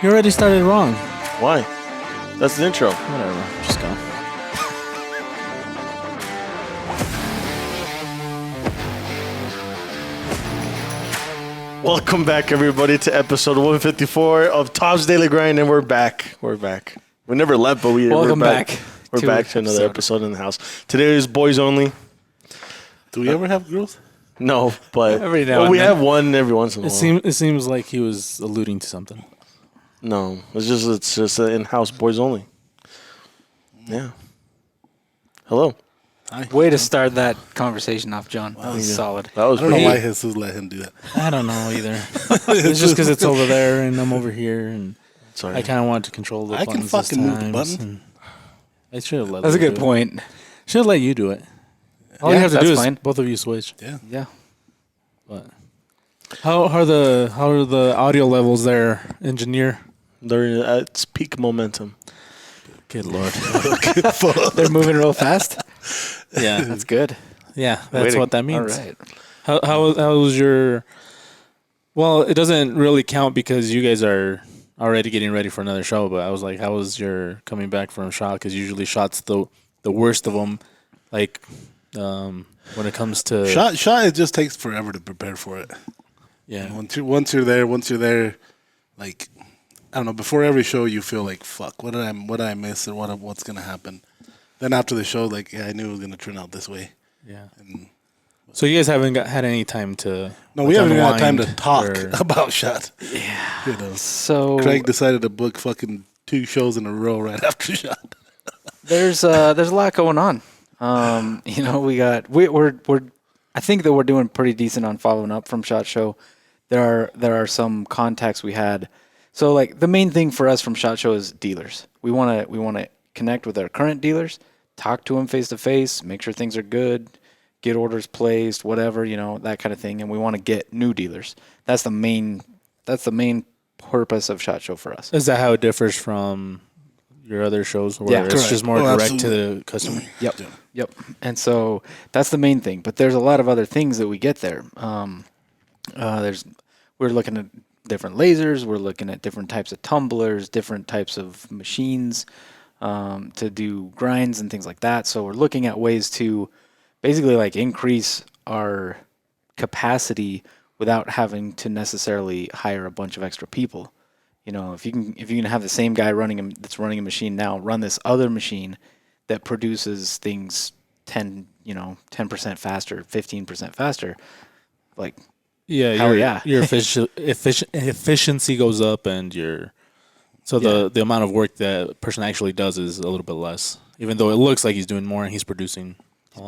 You already started wrong. Why? That's the intro. Whatever. Just go. Welcome back, everybody, to episode 154 of Tom's Daily Grind, and we're back. We're never left, but we're back. We're back to another episode in the house. Today is boys only. Do we ever have girls? No, but Every now and we then. have one every once in a while. It seems like he was alluding to something. No, it's just in-house boys only. Yeah. Hello. Way to start that conversation off, John. That was solid. That was I don't know pretty why Jesus let him do that. I don't know either. It's just because it's over there and I'm over here, and Sorry. I kind of want to control the I can buttons fucking move the this button. time, and I should have let. That's a you good do it. point. Should have let you do it. All Yeah, you have to do that's is fine. both of you switch. Yeah. Yeah. But how are the audio levels there, engineer? They're at its peak momentum. Good lord. They're moving real fast. Yeah, That's good. yeah. That's what that means. All right. How was your? Well, it doesn't really count because you guys are already getting ready for another show. But I was like, how was your coming back from shot? Because usually shot's the worst of them. Like when it comes to Shot, it just takes forever to prepare for it. yeah, Once you're there, like, I don't know, before every show you feel like, fuck, what did I miss, or what's gonna happen? Then after the show, like, yeah, I knew it was gonna turn out this way. yeah. And So you guys haven't had any time to no, we haven't even had time to unwind talk or- about Shot. Yeah. You know, So Craig decided to book fucking 2 shows in a row right after Shot. there's a lot going on. We're I think that we're doing pretty decent on following up from SHOT Show. There are some contacts we had. So like the main thing for us from SHOT Show is dealers. We want to connect with our current dealers, talk to them face to face, make sure things are good, get orders placed, whatever, that kind of thing, and we want to get new dealers. That's the main purpose of SHOT Show for us. Is that how it differs from your other shows where Yeah. it's Correct. just more Oh, direct to absolutely. the customer? Yep. And so that's the main thing. But there's a lot of other things that we get there. We're looking at different lasers. We're looking at different types of tumblers, different types of machines to do grinds and things like that. So we're looking at ways to basically like increase our capacity without having to necessarily hire a bunch of extra people. If you can have the same guy that's running a machine now run this other machine that produces things 10% faster, 15% faster, like Yeah, Hell yeah. your efficiency goes up, and the amount of work that a person actually does is a little bit less, even though it looks like he's doing more and he's producing.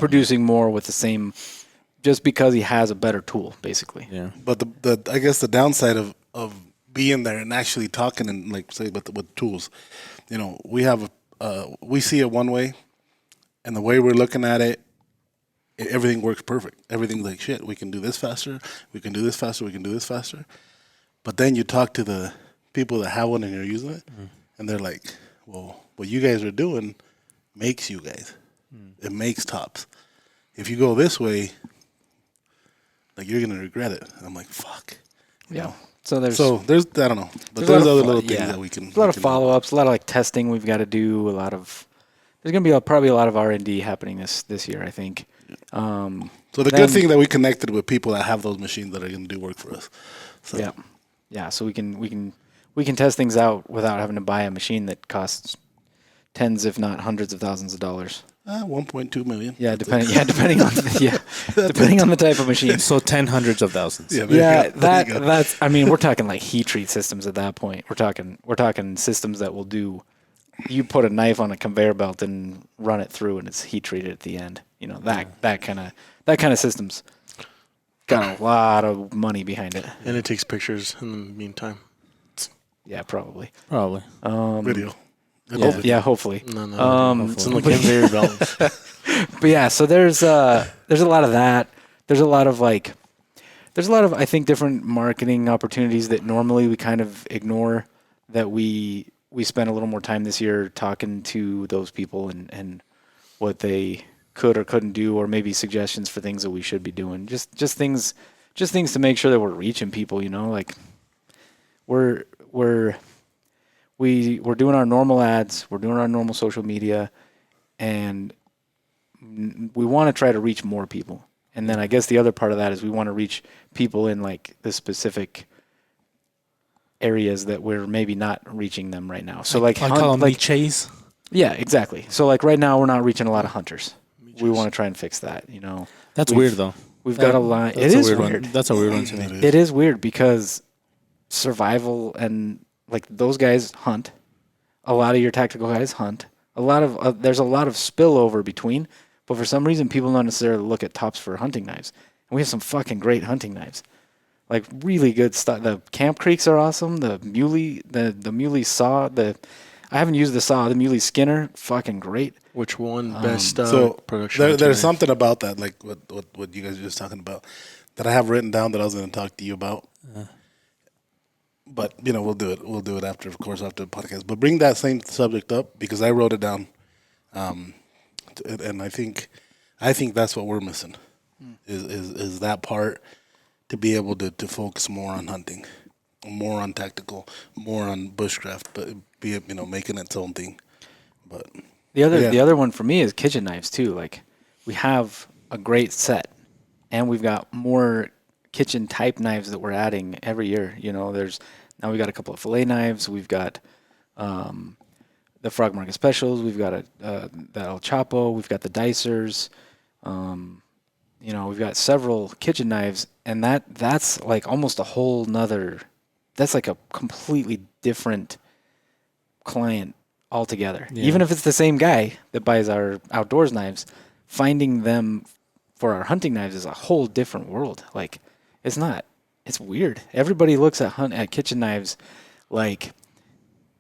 producing more with the same, just because he has a better tool, basically. Yeah, But I guess the downside of being there and actually talking and like say with tools, we see it one way, and the way we're looking at it, everything works perfect. Everything's like shit. We can do this faster. We can do this faster. We can do this faster. But then you talk to the people that have one and you're using it, and they're like, "Well, what you guys are doing makes you guys. It makes tops. If you go this way, like you're gonna regret it." And I'm like, "Fuck." Yeah. So there's I don't know, but a lot there's of other fo- little things yeah. that we can. There's a lot we of can do. follow ups, a lot of like testing we've got to do. There's gonna be probably a lot of R&D happening this year, I think. So the Then- good thing that we connected with people that have those machines that are going to do work for us. So Yeah. So we can test things out without having to buy a machine that costs tens, if not hundreds of thousands of dollars. 1.2 million. Yeah, depending on the type of machine. so hundreds of thousands. Yeah, there you go. There you go. That's. I mean, we're talking like heat treat systems at that point. We're talking systems that will do. You put a knife on a conveyor belt and run it through, and it's heat treated at the end. That kind of systems got a lot of money behind it. And it takes pictures in the meantime. Yeah, probably. Probably. Video. Yeah, hopefully. No. It's in the conveyor belt. But yeah, so there's a lot of that. There's a lot of I think different marketing opportunities that normally we kind of ignore, that we spent a little more time this year talking to those people and what they could or couldn't do, or maybe suggestions for things that we should be doing. Just things to make sure that we're reaching people, like we're we're doing our normal ads, we're doing our normal social media, and we want to try to reach more people. And then I guess the other part of that is we want to reach people in like the specific areas that we're maybe not reaching them right now. So like I call them niches. Yeah, exactly. So like right now we're not reaching a lot of hunters. We want to try and fix that, you know. That's weird though. We've got a line. It is weird. That's a weird one to me. It is weird because survival and like those guys hunt. A lot of your tactical guys hunt. A lot of there's a lot of spillover between, but for some reason people don't necessarily look at tops for hunting knives. And we have some fucking great hunting knives. Like really good stuff. The Camp Creeks are awesome. The Muley saw, I haven't used the saw, the Muley Skinner, fucking great. Which one best production? There's something about that, like what you guys were just talking about, that I have written down that I was going to talk to you about. But you know, we'll do it. We'll do it after, of course, after the podcast. But bring that same subject up because I wrote it down, and I think that's what we're missing, is that part, to be able to focus more on hunting, more on tactical, more on bushcraft, but be it, you know, making its own thing. But the other one for me is kitchen knives too. Like we have a great set, and we've got more kitchen type knives that we're adding every year. You know, now we got a couple of fillet knives. We've got the Frog Market Specials. We've got the El Chapo. We've got the Dicers. You know, we've got several kitchen knives, and that's like almost a whole nother. That's like a completely different client altogether. Yeah. Even if it's the same guy that buys our outdoors knives, finding them for our hunting knives is a whole different world. Like, it's not. It's weird. Everybody looks at kitchen knives like,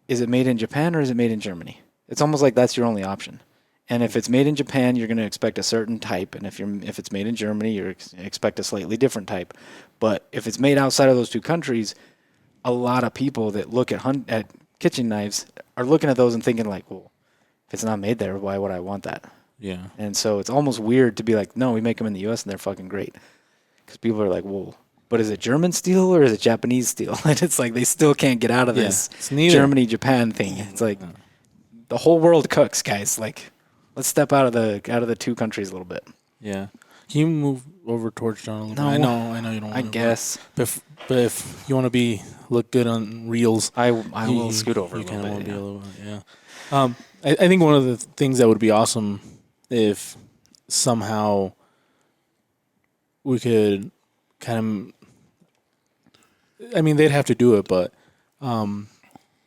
is it made in Japan or is it made in Germany? It's almost like that's your only option. And if it's made in Japan, you're going to expect a certain type, and if it's made in Germany, you expect a slightly different type. But if it's made outside of those two countries, a lot of people that look at kitchen knives are looking at those and thinking like, well, if it's not made there, why would I want that? Yeah. And so it's almost weird to be like, no, we make them in the U.S. and they're fucking great. Because people are like, well, but is it German steel or is it Japanese steel? And it's like they still can't get out of this Germany-Japan thing. It's like the whole world cooks, guys. Like, let's step out of the two countries a little bit. Yeah. Can you move over towards John a little bit? I know you don't want to. I guess. But if you want to look good on reels, I will scoot over a little bit. Want to be a little bit, yeah. I think one of the things that would be awesome if somehow we could kind of, I mean, they'd have to do it, but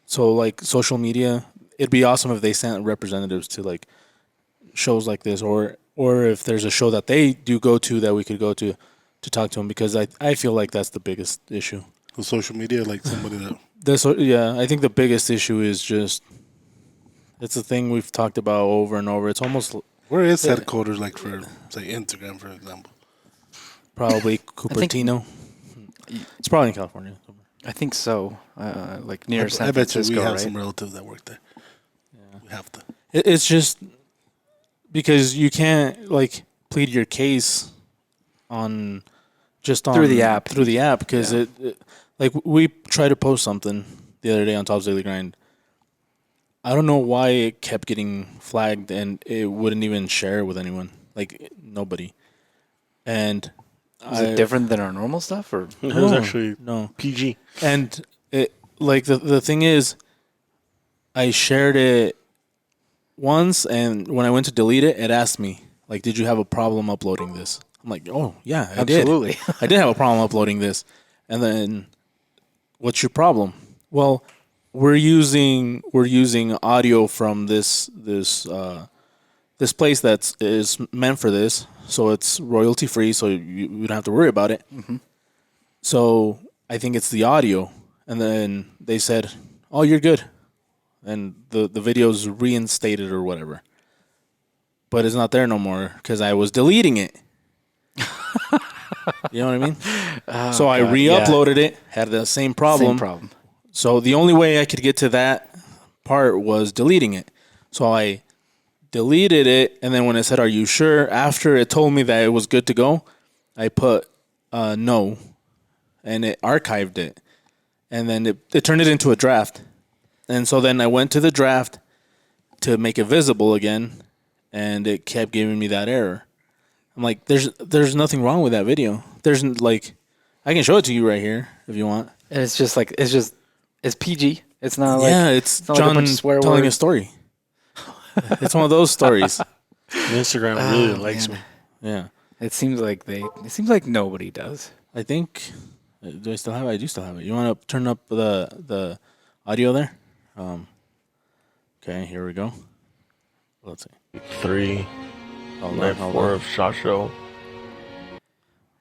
so like social media, it'd be awesome if they sent representatives to like shows like this, or if there's a show that they do go to that we could go to talk to them, because I feel like that's the biggest issue. The social media, like somebody that... I think the biggest issue is just, it's a thing we've talked about over and over. It's almost... Where is headquarters, like for, say, Instagram, for example? Probably Cupertino. It's probably in California. I think so. Like near San I Francisco, bet you we have right? some relatives that work there. Yeah. We have to. It's just because you can't like plead your case on through the app because it like we tried to post something the other day on Tom's Daily Grind. I don't know why it kept getting flagged and it wouldn't even share with anyone, like nobody. And is it different than our normal stuff, or it was actually PG? And it like the thing is, I shared it once, and when I went to delete it, it asked me like, "Did you have a problem uploading this?" I'm like, "Oh yeah, I absolutely. did. I did have a problem uploading this." And then, what's your problem? Well, we're using audio from this place that is meant for this, so it's royalty free, so you don't have to worry about it. Mm-hmm. So I think it's the audio, and then they said, "Oh, you're good," and the video's reinstated or whatever, but it's not there no more because I was deleting it. You know what I mean? So I re-uploaded it, had the same problem. So the only way I could get to that part was deleting it. So I deleted it, and then when it said, "Are you sure?" after it told me that it was good to go, I put no, and it archived it, and then it turned it into a draft. And so then I went to the draft to make it visible again, and it kept giving me that error. I'm like, there's nothing wrong with that video. There's like, I can show it to you right here if you want. And it's just like it's PG. It's not like it's not John like a bunch of swear telling a words. story. It's one of those stories. Instagram really likes me. Yeah, It seems like nobody does. I think. Do I still have it? I do still have it. You want to turn up the audio there? Okay, here we go. Let's see. 3, Hold night on, 4 of SHOT Show.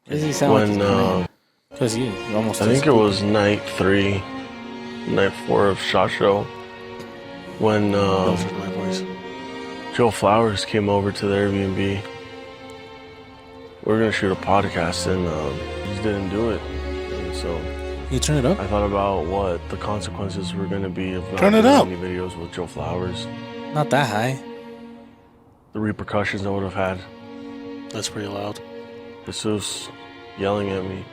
Why does he sound like he's crying? Because he almost. I think it was night 3, night 4 of SHOT Show when My voice. Joe Flowers came over to the Airbnb. We were gonna shoot a podcast and he just didn't do it. And so You turn it up. I thought about what the consequences were gonna be of not Turn it doing up. any videos with Joe Flowers. Not that high. The repercussions I would have had. That's pretty loud. Jesus yelling at me.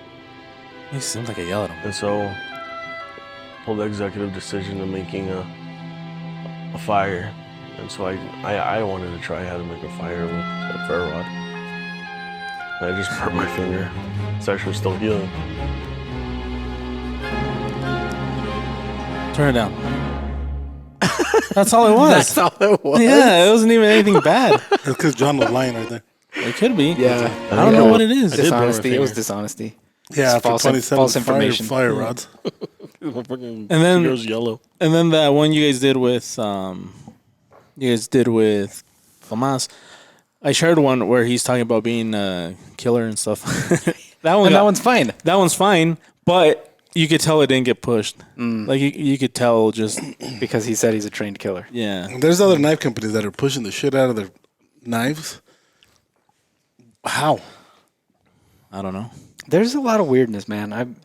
He seems like I yell at him. And so pulled the executive decision of making a fire. And so I wanted to try how to make a fire with a ferro rod. And I just burnt my finger. It's actually still healing. Turn it down. That's all it was. That's all it was. Yeah, it wasn't even anything bad. That's because John was lying right there. It could be. Yeah. I don't know what it is. did burn my Dishonesty. It was finger. dishonesty. Yeah, It's after false 27 false information. fire rods. And then- it goes yellow. And then that one you guys did with Famas, I shared one where he's talking about being a killer and stuff. that one And got- that one's fine. that one's fine, but you could tell it didn't get pushed. Like you could tell just Because he said he's a trained killer. yeah. There's other knife companies that are pushing the shit out of their knives. How? I don't know. There's a lot of weirdness, man.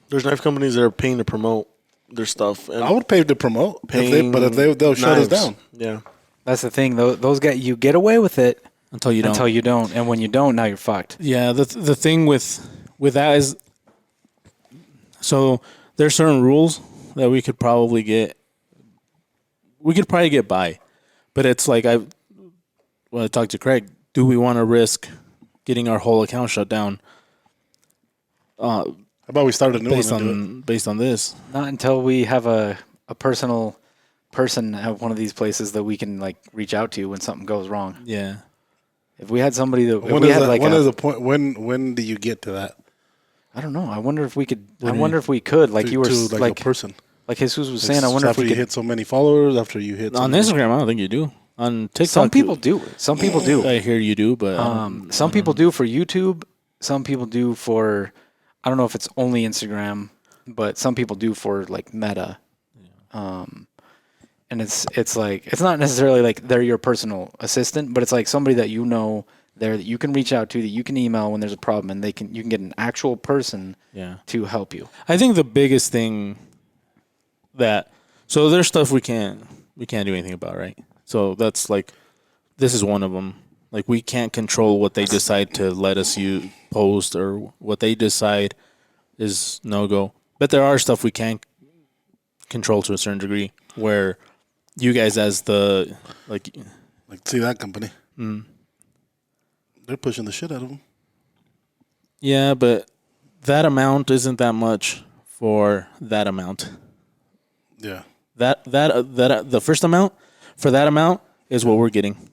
There's knife companies that are paying to promote their stuff. And I would pay to promote, paying but if they'll shut us knives. down. Yeah. That's the thing. Those guys, you get away with it Until you don't. until you don't, and when you don't, now you're fucked. Yeah, the thing with that is, so there's certain rules that we could probably get by, but it's like when I talked to Craig, do we want to risk getting our whole account shut down How about we start a new based one and do it? based on this? Not until we have a personal person at one of these places that we can like reach out to when something goes wrong. Yeah, If we had somebody that, if When we is had the, like when a, is the point? When do you get to that? I don't know. I wonder if we could. What I do you wonder if we could. Like to, you were to, like a person. like Jesus was saying. I It's wonder if after we you could. hit so many followers. After you hit on Instagram, I don't think you do. On TikTok, Some people do. Some people do. I hear you do, but Some people do for YouTube. Some people do for. I don't know if it's only Instagram, but some people do for like Meta. And it's like it's not necessarily like they're your personal assistant, but it's like somebody that you know there that you can reach out to, that you can email when there's a problem, and you can get an actual person yeah. to help you. I think the biggest thing so there's stuff we can't do anything about, right? So that's like, this is one of them. Like we can't control what they decide to let us post or what they decide is no go. But there are stuff we can control to a certain degree where you guys as the Like, see that company? They're pushing the shit out of them. yeah, but that amount isn't that much for that amount. Yeah. That the first amount for that amount is what we're getting.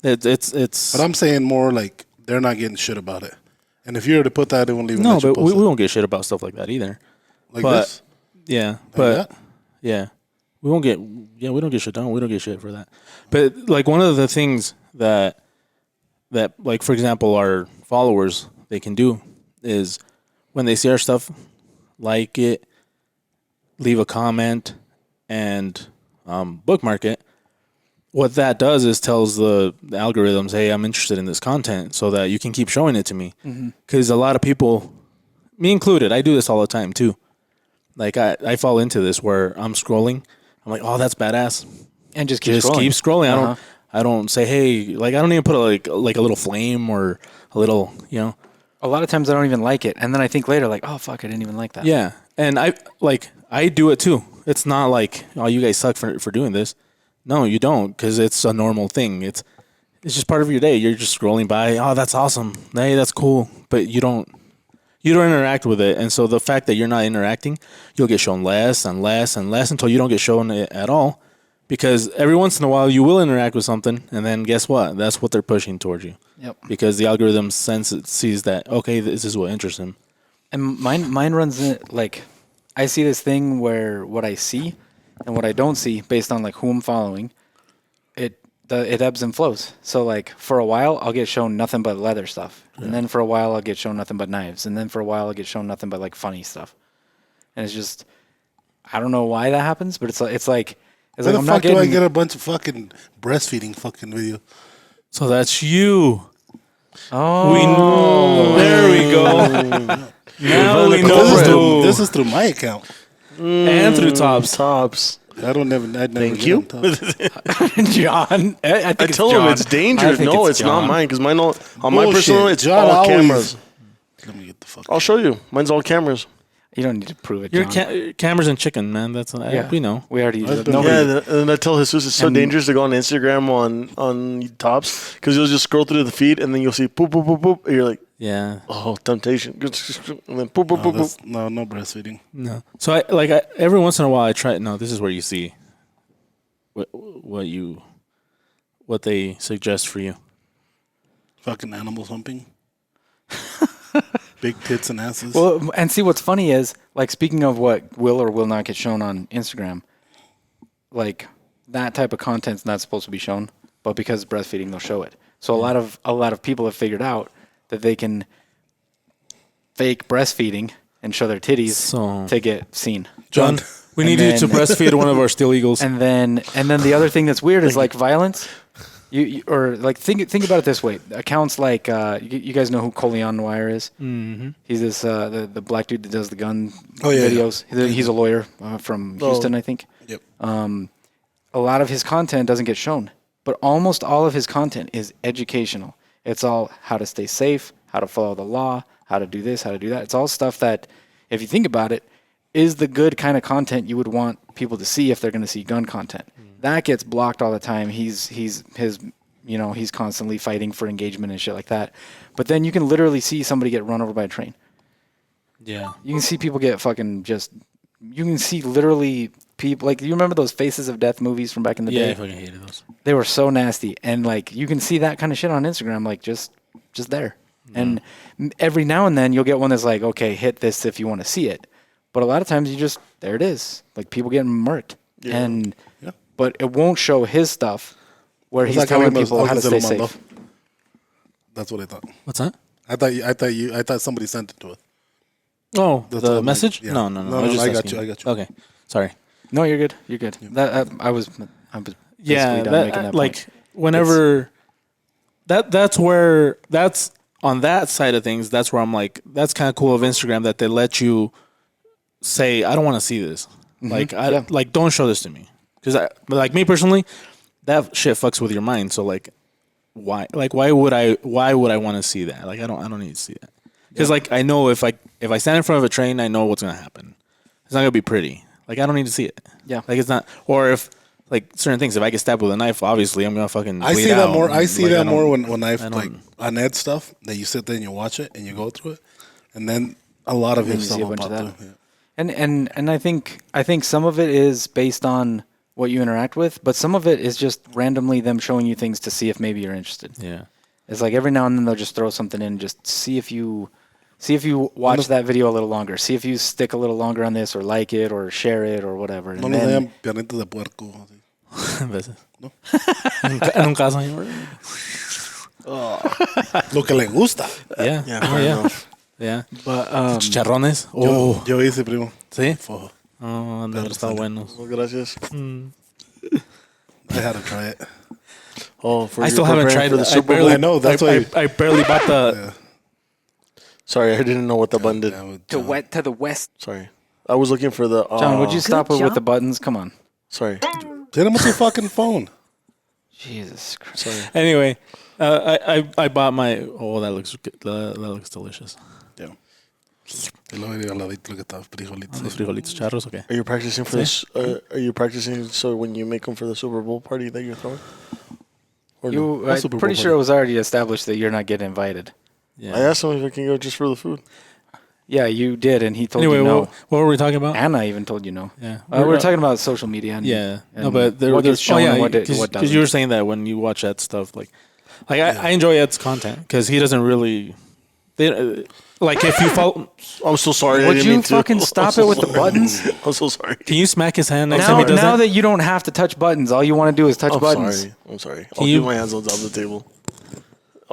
It's. But I'm saying more like they're not getting shit about it. And if you were to put that, it won't even no, let you but we post it. won't get shit about stuff like that either. Like but- this. Yeah, Like but that? yeah, we won't get. Yeah, we don't get shit done. We don't get shit for that. But like one of the things that like for example our followers they can do is when they see our stuff, like it, leave a comment, and bookmark it. What that does is tells the algorithms, hey, I'm interested in this content, so that you can keep showing it to me. Because a lot of people, me included, I do this all the time too. Like I fall into this where I'm scrolling, I'm like, oh, that's badass. And just keep Just scrolling. keep scrolling. Uh-huh. I don't say, hey, like I don't even put like a little flame or a little, A lot of times I don't even like it, and then I think later, like, oh fuck, I didn't even like that. Yeah, and I do it too. It's not like, oh, you guys suck for doing this. No, you don't, because it's a normal thing. It's just part of your day. You're just scrolling by. Oh, that's awesome. Hey, that's cool. But you don't interact with it. And so the fact that you're not interacting, you'll get shown less and less and less until you don't get shown it at all. Because every once in a while you will interact with something, and then guess what? That's what they're pushing towards you. Yep. Because the algorithm sees that, okay, this is what interests him. And mine runs in, like, I see this thing where what I see and what I don't see based on like who I'm following, it ebbs and flows. So like for a while I'll get shown nothing but leather stuff, and then for a while I'll get shown nothing but knives, and then for a while I'll get shown nothing but like funny stuff. And it's just, I don't know why that happens, but it's like Where the I'm fuck not do I getting. get a bunch of fucking breastfeeding fucking video? So that's you. Oh, There we go. Now we know. This is through my account. And through Tops. Tops. I never. Thank get you. on top. John. I think I it's tell him John. it's dangerous. I think No, it's not John. mine because mine on my Bullshit. personal it's John all always- cameras. Let me get the fuck. I'll show you. Mine's all cameras. You don't need to prove it, Your John. cameras and chicken, man. That's we know. We already. I've been- Nobody. Yeah, and I tell Jesus it's so dangerous to go on Instagram on Tops because you'll just scroll through the feed and then you'll see poop poop poop poop and you're like, Yeah. oh, temptation, and then poop poop No, poop poop. that's- no breastfeeding. No. So I every once in a while I try. No, this is where you see what they suggest for you. Fucking animals humping. Big tits and asses. Well, and see what's funny is, like, speaking of what will or will not get shown on Instagram, like that type of content's not supposed to be shown, but because it's breastfeeding, they'll show it. So a lot of people have figured out that they can fake breastfeeding and show their titties So- to get seen. John, we And need you to then- breastfeed one of our Steel Eagles. And then the other thing that's weird is like violence. You or like think about it this way. Accounts like you guys know who Colion Noir is. Mm-hmm. He's this the black dude that does the gun videos. He's a lawyer from Houston, I think. Yep. A lot of his content doesn't get shown, but almost all of his content is educational. It's all how to stay safe, how to follow the law, how to do this, how to do that. It's all stuff that, if you think about it, is the good kind of content you would want people to see if they're going to see gun content. That gets blocked all the time. He's constantly fighting for engagement and shit like that. But then you can literally see somebody get run over by a train. Yeah. You can see people get fucking just. You can see literally people like, you remember those Faces of Death movies from back in the Yeah, I day? fucking hated those. They were so nasty, and like you can see that kind of shit on Instagram, like just there. And every now and then you'll get one that's like, okay, hit this if you want to see it. But a lot of times you just, there it is, like people getting murked, and but it won't show his stuff where he's telling people how to stay safe. That's what I thought. What's that? I thought somebody sent it to us. Oh, That's the what I'm message? like, yeah. No. No, I was just I got asking. you, I got you. Okay. Sorry. No, you're good. You're good. That I was basically Yeah, done making that like point. whenever that's where that's on that side of things. That's where I'm like, that's kind of cool of Instagram that they let you say, I don't want to see this. Like, like don't show this to me, because like me personally, that shit fucks with your mind. So like, why would I want to see that? Like, I don't need to see that, because like I know if I stand in front of a train, I know what's gonna happen. It's not gonna be pretty. Like, I don't need to see it. Yeah. Like, it's not. Or if like certain things, if I get stabbed with a knife, obviously I'm gonna fucking. I bleed see that out. more. I see Like, that don't- more when I don't- like on Ed stuff that you sit there and you watch it and you go through it, and then a lot of then his you stuff see a will bunch pop of that. through. Yeah. And I think some of it is based on what you interact with, but some of it is just randomly them showing you things to see if maybe you're interested. Yeah. It's like every now and then they'll just throw something in, just see if you watch that video a little longer, see if you stick a little longer on this, or like it, or share it, or whatever. And No nos then, digan piernitas de puerco. así. A veces. No. En un caso. Lo que le gusta. Yeah. Yeah, Oh, fair yeah. enough. Yeah. but Chicharrones. Oh. Yo hice, primo. Sí. Fo- Oh, han de haber estado buenos. Well, gracias. I had to try it. Oh, for I your still haven't preparing tried for the it. Super Bowl. I know, that's why- I barely bought the. Sorry, I didn't know what the button did. Yeah, to the west. Sorry, I was looking for the. John, would you stop it with job. the buttons? Come on. Sorry, Get him with your fucking phone. Jesus Christ. sorry. Anyway, I bought my. Oh, that looks good. That looks delicious. Yeah. Y luego al ladito lo que estaba frijolitos. Los frijolitos charros, okay. Are you practicing for this? Are you practicing so when you make them for the Super Bowl party that you're throwing? Or no? That's Super I'm Bowl pretty sure it was already established that you're not getting invited. Yeah. I asked him if I can go just for the food. Yeah, you did, and he told Anyway, you no. what were we talking about? Anna even told you no. Yeah. We were talking about social media. And, Yeah. and No, but there, what there's gets shown and what because doesn't. you were saying that when you watch Ed's stuff, like I enjoy Ed's content because he doesn't really, like if you follow. I'm so sorry. I Would didn't you mean to. fucking I'm stop so it with the sorry. buttons? I'm so sorry. Can you smack his hand next time he does Now that? that you don't have to touch buttons, all you want to do is touch buttons. I'm sorry. Can I'll you- keep my hands on top of the table.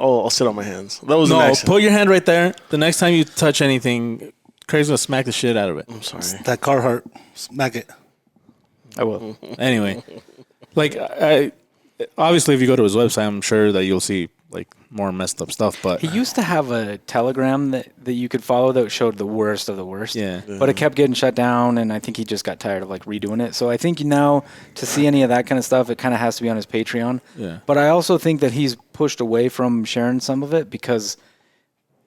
I'll sit on my hands. That was an No, accident. put your hand right there. The next time you touch anything, Craig's gonna smack the shit out of it. I'm sorry. That Carhartt, smack it. I will. Anyway, like I obviously, if you go to his website, I'm sure that you'll see like more messed up stuff. But He used to have a Telegram that you could follow that showed the worst of the worst. Yeah. But it kept getting shut down, and I think he just got tired of like redoing it. So I think now to see any of that kind of stuff, it kind of has to be on his Patreon. Yeah. But I also think that he's pushed away from sharing some of it because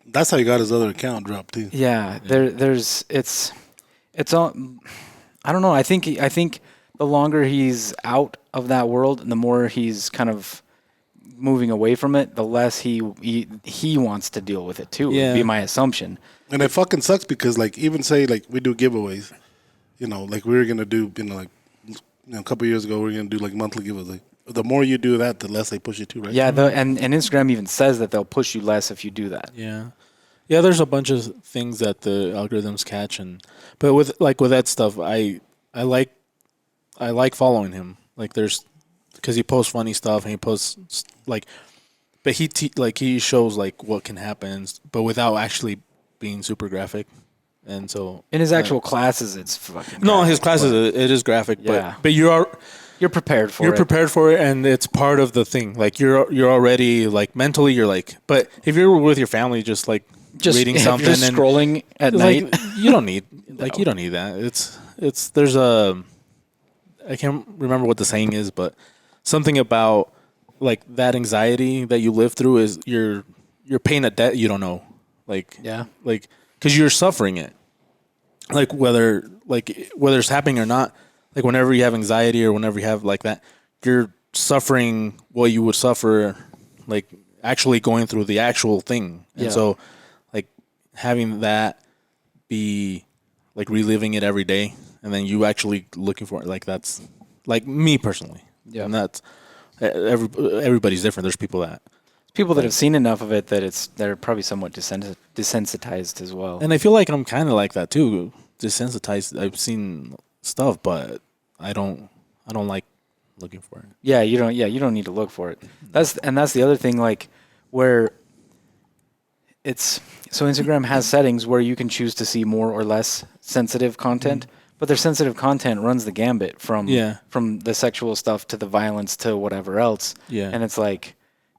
That's how he got his other account dropped too. there's it's all. I don't know. I think the longer he's out of that world, and the more he's kind of moving away from it, the less he wants to deal with it too. Yeah. Would be my assumption. And it fucking sucks because like even say like we do giveaways, you know, like we were gonna do a couple years ago we were gonna do like monthly giveaways. Like, the more you do that, the less they push you to, right? Yeah, and Instagram even says that they'll push you less if you do that. yeah, there's a bunch of things that the algorithms catch, but with that stuff, I like following him. Like there's because he posts funny stuff and he posts like, but he shows like what can happen, but without actually being super graphic, and so In his actual classes, it's fucking no, his graphic, classes but it is graphic, Yeah. but you're prepared for it. prepared for it, and it's part of the thing. Like you're already like mentally you're like, but if you're with your family, just like just reading if something you're just and scrolling at like night. you don't need you don't need that. It's there's a I can't remember what the saying is, but something about like that anxiety that you live through is you're paying a debt you don't know. Like Yeah. like because you're suffering it. Like whether it's happening or not. Like whenever you have anxiety or whenever you have like that, you're suffering what you would suffer, like actually going through the actual thing. And Yeah. so, like having that be like reliving it every day, and then you actually looking for it, like that's like me personally. Yeah. And that's everybody's different. There's people that, People that have seen enough of it that they're probably somewhat desensitized as well. and I feel like I'm kind of like that too, desensitized. I've seen stuff, but I don't like looking for it. Yeah, you don't need to look for it. That's the other thing, like where it's so Instagram has settings where you can choose to see more or less sensitive content, but their sensitive content runs the gambit from the sexual stuff to the violence to whatever else. Yeah. And it's like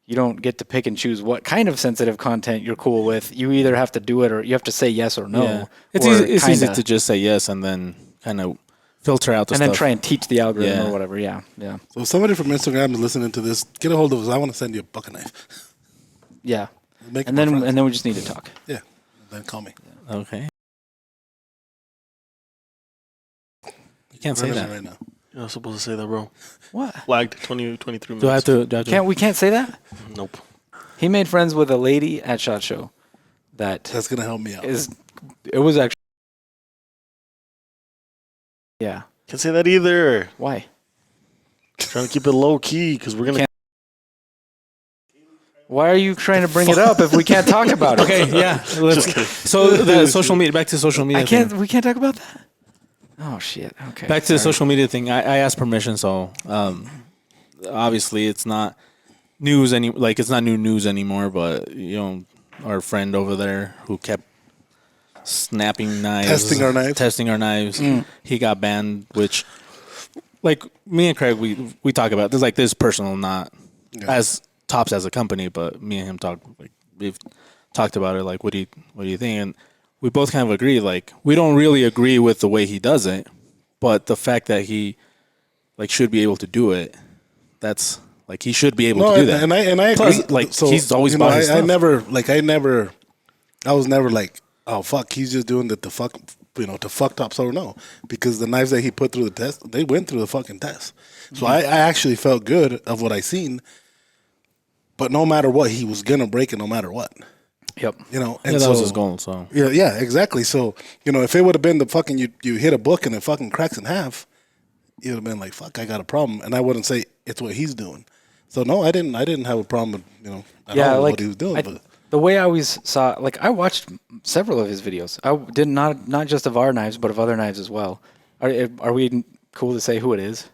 you don't get to pick and choose what kind of sensitive content you're cool with. You either have to do it or you have to say yes or no. Yeah. It's or easy. It's easy kinda- to just say yes and then kind of filter out the and stuff. then try and teach the algorithm Yeah. or whatever. Yeah. Yeah. So if somebody from Instagram is listening to this, get a hold of us. I want to send you a bucket knife. Yeah. Make And my then friends. and then we just need to talk. Yeah. Then call me. Okay. You can't say Running that. right now. You're not supposed to say that, bro. What? Lagged 23 minutes. Do I have to? We can't say that? Nope. He made friends with a lady at SHOT Show that That's gonna help me out. it was actually yeah. Can't say that either. Why? Trying to keep it low key because we're gonna. Can't- Why are you trying to bring it up if we can't talk about it? Okay, yeah. So the social media, back to social media. I can't. thing. We can't talk about that. Oh shit. Okay. Back to the sorry. social media thing. I asked permission, so obviously it's not news it's not new news anymore. But our friend over there who kept snapping knives, Testing our knives. he got banned. Which, like me and Craig, we talk about this like this personal, not as Tops as a company, but me and him we've talked about it. Like, what do you think? And we both kind of agree. Like, we don't really agree with the way he does it, but the fact that he should be able to do it, that's like he should be able to do that. And I Plus, agree. like, he's always bought his I stuff. never I was never like oh fuck, he's just doing the fuck, to fuck tops or no, because the knives that he put through the test, they went through the fucking test. So I actually felt good of what I seen. But no matter what, he was gonna break it no matter what. Yep. And Yeah, that so, was his goal. So yeah, exactly. So if it would have been the fucking you hit a book and it fucking cracks in half, you'd have been like, fuck, I got a problem, and I wouldn't say it's what he's doing. So no, I didn't have a problem with at all with what he was doing. But the way I always saw, like, I watched several of his videos. I did not just of our knives, but of other knives as well. Are we cool to say who it is?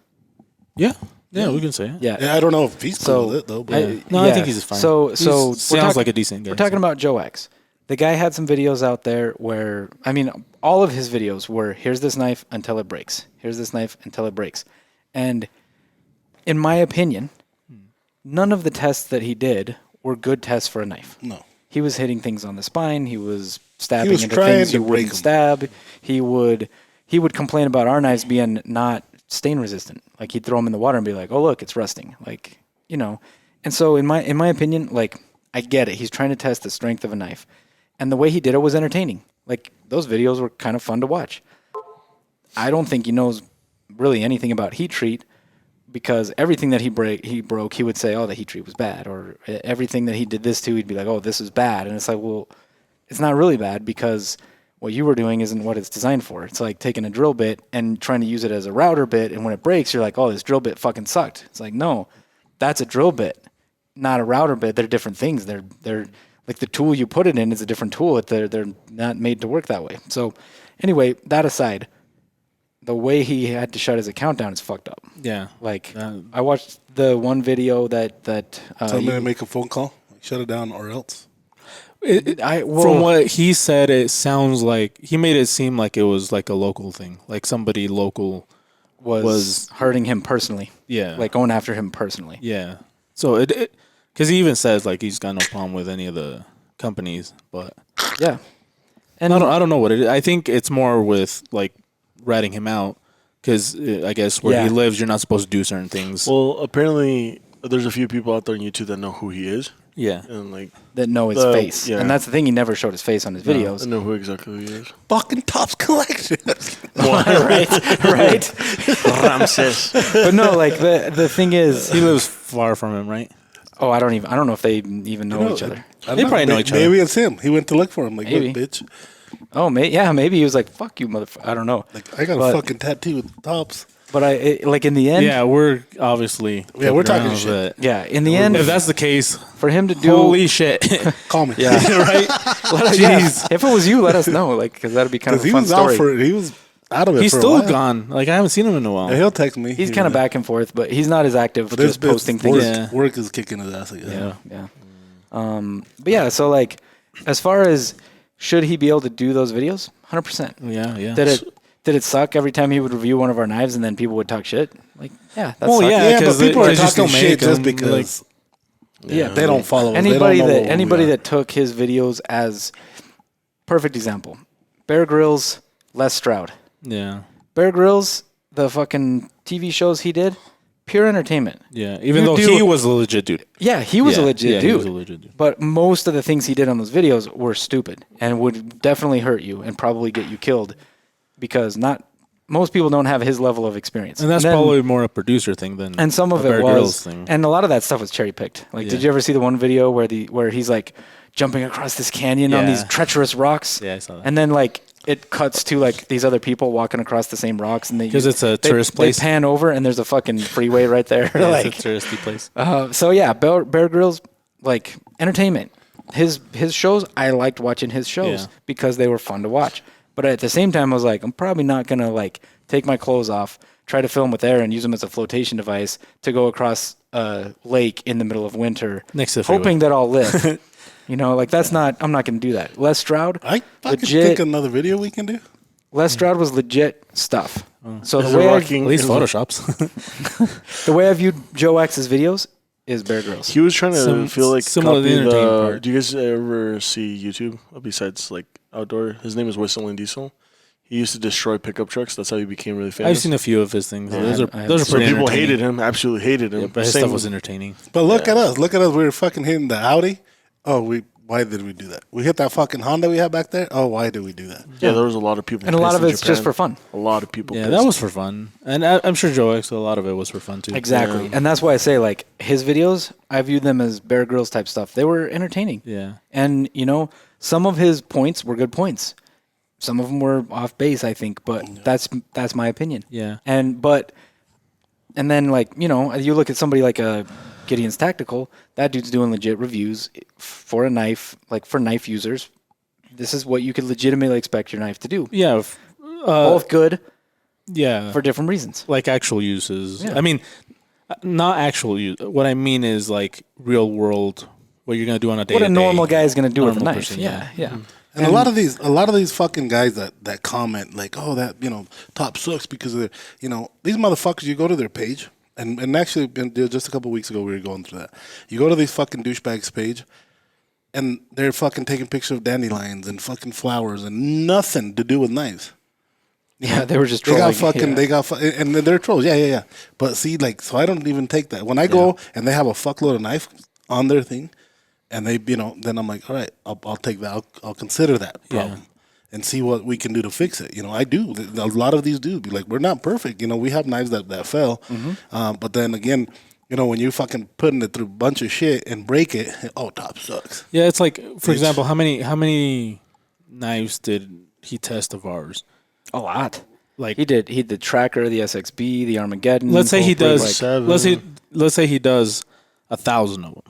yeah, we can say it. Yeah. I don't know if he's cool So with it though. But No, I think he's fine. So sounds like a decent guy. We're talking about Joe X. The guy had some videos out there where, I mean, all of his videos were, here's this knife until it breaks. Here's this knife until it breaks. And in my opinion, none of the tests that he did were good tests for a knife. no. He was hitting things on the spine. He was stabbing was into trying things to you break wouldn't 'em. stab. He would complain about our knives being not stain resistant. Like, he'd throw them in the water and be like, "Oh, look, it's rusting." Like, And so in my opinion, like, I get it. He's trying to test the strength of a knife, and the way he did it was entertaining. Like, those videos were kind of fun to watch. I don't think he knows really anything about heat treat, because everything that he broke, he would say, "Oh, the heat treat was bad," or everything that he did this to, he'd be like, "Oh, this is bad." And it's like, well, it's not really bad, because what you were doing isn't what it's designed for. It's like taking a drill bit and trying to use it as a router bit, and when it breaks, you're like, "Oh, this drill bit fucking sucked." It's like, no, that's a drill bit, not a router bit. They're different things. They're like, the tool you put it in is a different tool. They're not made to work that way. So anyway, that aside, the way he had to shut his account down is fucked up. Yeah. Like, I watched the one video that Tell me to make a phone call, shut it down, or else. From what he said, it sounds like he made it seem like it was like a local thing, like somebody local was hurting him personally. Yeah. Like, going after him personally. Yeah. So it because he even says like he's got no problem with any of the companies, but Yeah. And I don't know what it is. I think it's more with like ratting him out, because I guess where he Yeah. lives, you're not supposed to do certain things. Well, apparently there's a few people out there on YouTube that know who he is, yeah. and like that know his face. yeah. And that's the thing, he never showed his face on his videos. I know who exactly he is. Fucking Tops Collection. right. Ramses. But no, like, the thing is, He lives far from him, right? I don't know if they even know each other. I don't They probably know each other. Maybe it's him. He went to look for him. Like, Maybe. look, bitch. Oh, maybe he was like, "Fuck you, motherfucker." I don't know. Like, I got But- a fucking tattoo with Tops. But like, in the end, Yeah, we're obviously Yeah, we're talking around, shit. but yeah, in the end, if that's the case, for him to do, holy shit. Call me. yeah, Right? let us, yeah, if it was you, let us know, like, because that'd be kind of Because a he fun was out story. for it. He was out of it He's for a still while. gone. Like, I haven't seen him in a while. Yeah, he'll text me. He's kind of back and forth, but he's not as active, But this just posting bitch, things. work, Yeah. work is kicking his ass. Like, yeah. Yeah. But yeah, so, like, as far as should he be able to do those videos, 100%. Yeah. Did it suck every time he would review one of our knives and then people would talk shit? Like, yeah, that's Well, yeah. Yeah, but 'cause people they are just talking don't shit make just them, because yeah. they don't follow us. Anybody they don't know what we anybody are. that took his videos as perfect example, Bear Grylls, Les Stroud. Yeah. Bear Grylls, the fucking TV shows he did, pure entertainment. Yeah. Even You though do- he was a legit dude. Yeah, he was a legit yeah, dude. He was a legit dude. But most of the things he did on those videos were stupid and would definitely hurt you and probably get you killed, because most people don't have his level of experience. And that's then- probably more a producer thing than And some of a Bear it Grylls was, thing. and a lot of that stuff was cherry picked. Like, Yeah. did you ever see the one video where he's like jumping across this canyon on Yeah. these treacherous rocks? Yeah, I saw that. And then, like, it cuts to like these other people walking across the same rocks, and 'Cause it's a tourist place. They pan over, and there's a fucking freeway right there. Yeah, like, it's a touristy place. so yeah, Bear Grylls, like, entertainment. His shows, I liked watching his shows Yeah. because they were fun to watch. But at the same time, I was like, I'm probably not gonna like take my clothes off, try to film with air, and use them as a flotation device to go across a lake in the middle of winter, Next to the freeway. hoping that I'll live. Like, that's not. I'm not gonna do that. Les Stroud, I fucking legit. think another video we can do. Les Stroud was legit stuff. So Is the it way rocking? At least is it- Photoshops. the way I viewed Joe X's videos is Bear Grylls. He was trying to Some- feel like similar to the copy entertaining part. Do you guys ever see YouTube besides like outdoor? His name is Whistling Diesel. He used to destroy pickup trucks. That's how he became really famous. I've seen a few of his things. Yeah, those I are haven't those are So pretty people entertaining. hated him, absolutely hated him. Yeah, but his Same- stuff was entertaining. But look at us. Look at us. We were fucking hitting the Audi. Oh, we Why did we do that? We hit that fucking Honda we had back there. Oh, why did we do that? Yeah, there was a lot of people. And a lot pissed of in it's just Japan. for fun. A lot of people. Yeah, pissed. that was for fun, and I'm sure Joe X. A lot of it was for fun too. Exactly. Yeah. And that's why I say, like, his videos, I viewed them as Bear Grylls type stuff. They were entertaining. Yeah. And, you know, some of his points were good points. Some of them were off base, I think, but that's my opinion. Yeah. And then, like, you know, you look at somebody like Gideon's Tactical, that dude's doing legit reviews for a knife, like for knife users. This is what you could legitimately expect your knife to do. Yeah. Both good Yeah. for different reasons. like actual uses. Yeah. I mean, not actual use. What I mean is like real world. What you're gonna do on a day. What a normal guy is going to do with a Normal knife. person, yeah. yeah. And a lot of these fucking guys that comment like, oh, that, you know, top sucks because of their, you know, these motherfuckers. You go to their page, and actually, just a couple of weeks ago we were going through that. You go to these fucking douchebags page, and they're fucking taking pictures of dandelions and fucking flowers and nothing to do with knives. Yeah, they were just They trolling. got fucking, and they're trolls. Yeah. But see, like, so I don't even take that. When I go and they have a fuckload of knife on their thing, and they, you know, then I'm like, all right, I'll take that. I'll consider that problem and see what we can do to fix it. You know, I do. A lot of these dudes be like, we're not perfect. You know, we have knives that fell. But then again, you know, when you fucking putting it through a bunch of shit and break it, oh, top sucks. Yeah, it's like, for example, how many knives did he test of ours? A lot. Like, He did the Tracker, the SXB, the Armageddon. let's say he both does. like- Let's say he does 1,000 of them,